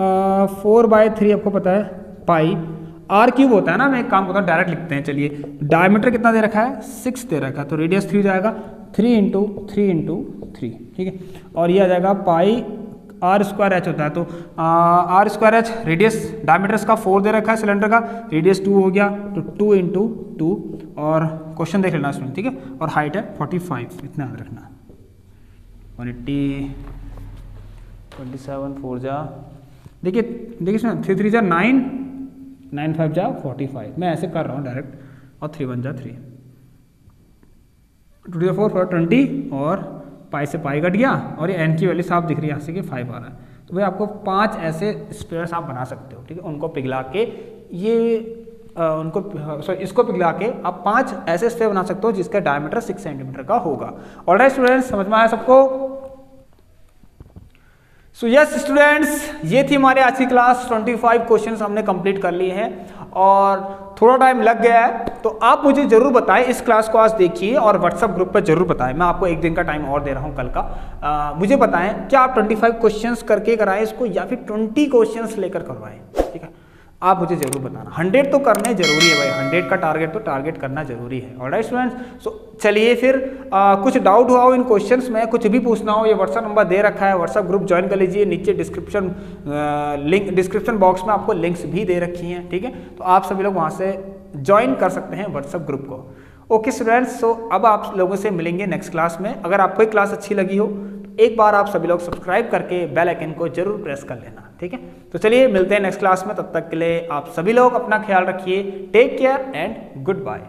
4/3 आपको पता है पाई आर क्यूब होता है ना, मैं एक काम करता हूँ डायरेक्ट लिखते हैं, चलिए डायमीटर कितना दे रखा है 6 दे रखा है, तो रेडियस 3 जाएगा, 3 इंटू 3, ठीक है, और ये आ जाएगा पाई आर स्क्वायर एच होता है, तो R square H radius diameter इसका 4 दे रखा है सिलेंडर का, रेडियस 2 हो गया, तो 2 इंटू 2, और क्वेश्चन देख लेना इसमें, ठीक है, और हाइट है 45, इतना याद रखना, 180 27 4 जा, देखिए सुन 3 3 जा 9 9 5 जा 45, मैं ऐसे कर रहा हूँ डायरेक्ट, और 3 1 जा 3, 2 to 4 20, और पाई से पाई कट गया, और ये एन की वैल्यू साफ दिख रही है यहाँ से कि 5 आ रहा है, तो भाई आपको 5 ऐसे स्पेयर्स आप बना सकते हो, ठीक है, उनको पिघला के ये उनको इसको पिघला के आप 5 ऐसे स्फीयर बना सकते हो जिसका डायमीटर 6 सेंटीमीटर का होगा। ऑलराइट स्टूडेंट्स, समझ में आया सबको? सो यस स्टूडेंट्स, ये थी हमारी आज की क्लास। 25 क्वेश्चंस हमने कंप्लीट कर लिए हैं और थोड़ा टाइम लग गया है, तो आप मुझे जरूर बताएं। इस क्लास को आज देखिए और व्हाट्सएप ग्रुप पर जरूर बताएं। मैं आपको एक दिन का टाइम और दे रहा हूं कल का। मुझे बताएं क्या आप 25 क्वेश्चंस करके कराएं इसको या फिर 20 क्वेश्चंस लेकर करवाएं, ठीक है? आप मुझे जरूर बताना। 100 तो करने जरूरी है भाई, 100 का टारगेट तो टारगेट करना जरूरी है। ऑलराइट स्टूडेंट्स, सो चलिए फिर कुछ डाउट हुआ हो इन क्वेश्चंस में, कुछ भी पूछना हो, ये व्हाट्सएप नंबर दे रखा है, व्हाट्सएप ग्रुप ज्वाइन कर लीजिए। नीचे डिस्क्रिप्शन बॉक्स में आपको लिंक्स भी दे रखी हैं, ठीक है? तो आप सभी लोग वहाँ से ज्वाइन कर सकते हैं व्हाट्सएप ग्रुप को। ओके स्टूडेंट्स, सो अब आप लोगों से मिलेंगे नेक्स्ट क्लास में। अगर आपको ये क्लास अच्छी लगी हो एक बार आप सभी लोग सब्सक्राइब करके बेल आइकन को जरूर प्रेस कर लेना, ठीक है? तो चलिए मिलते हैं नेक्स्ट क्लास में। तब तक के लिए आप सभी लोग अपना ख्याल रखिए। Take care and good bye.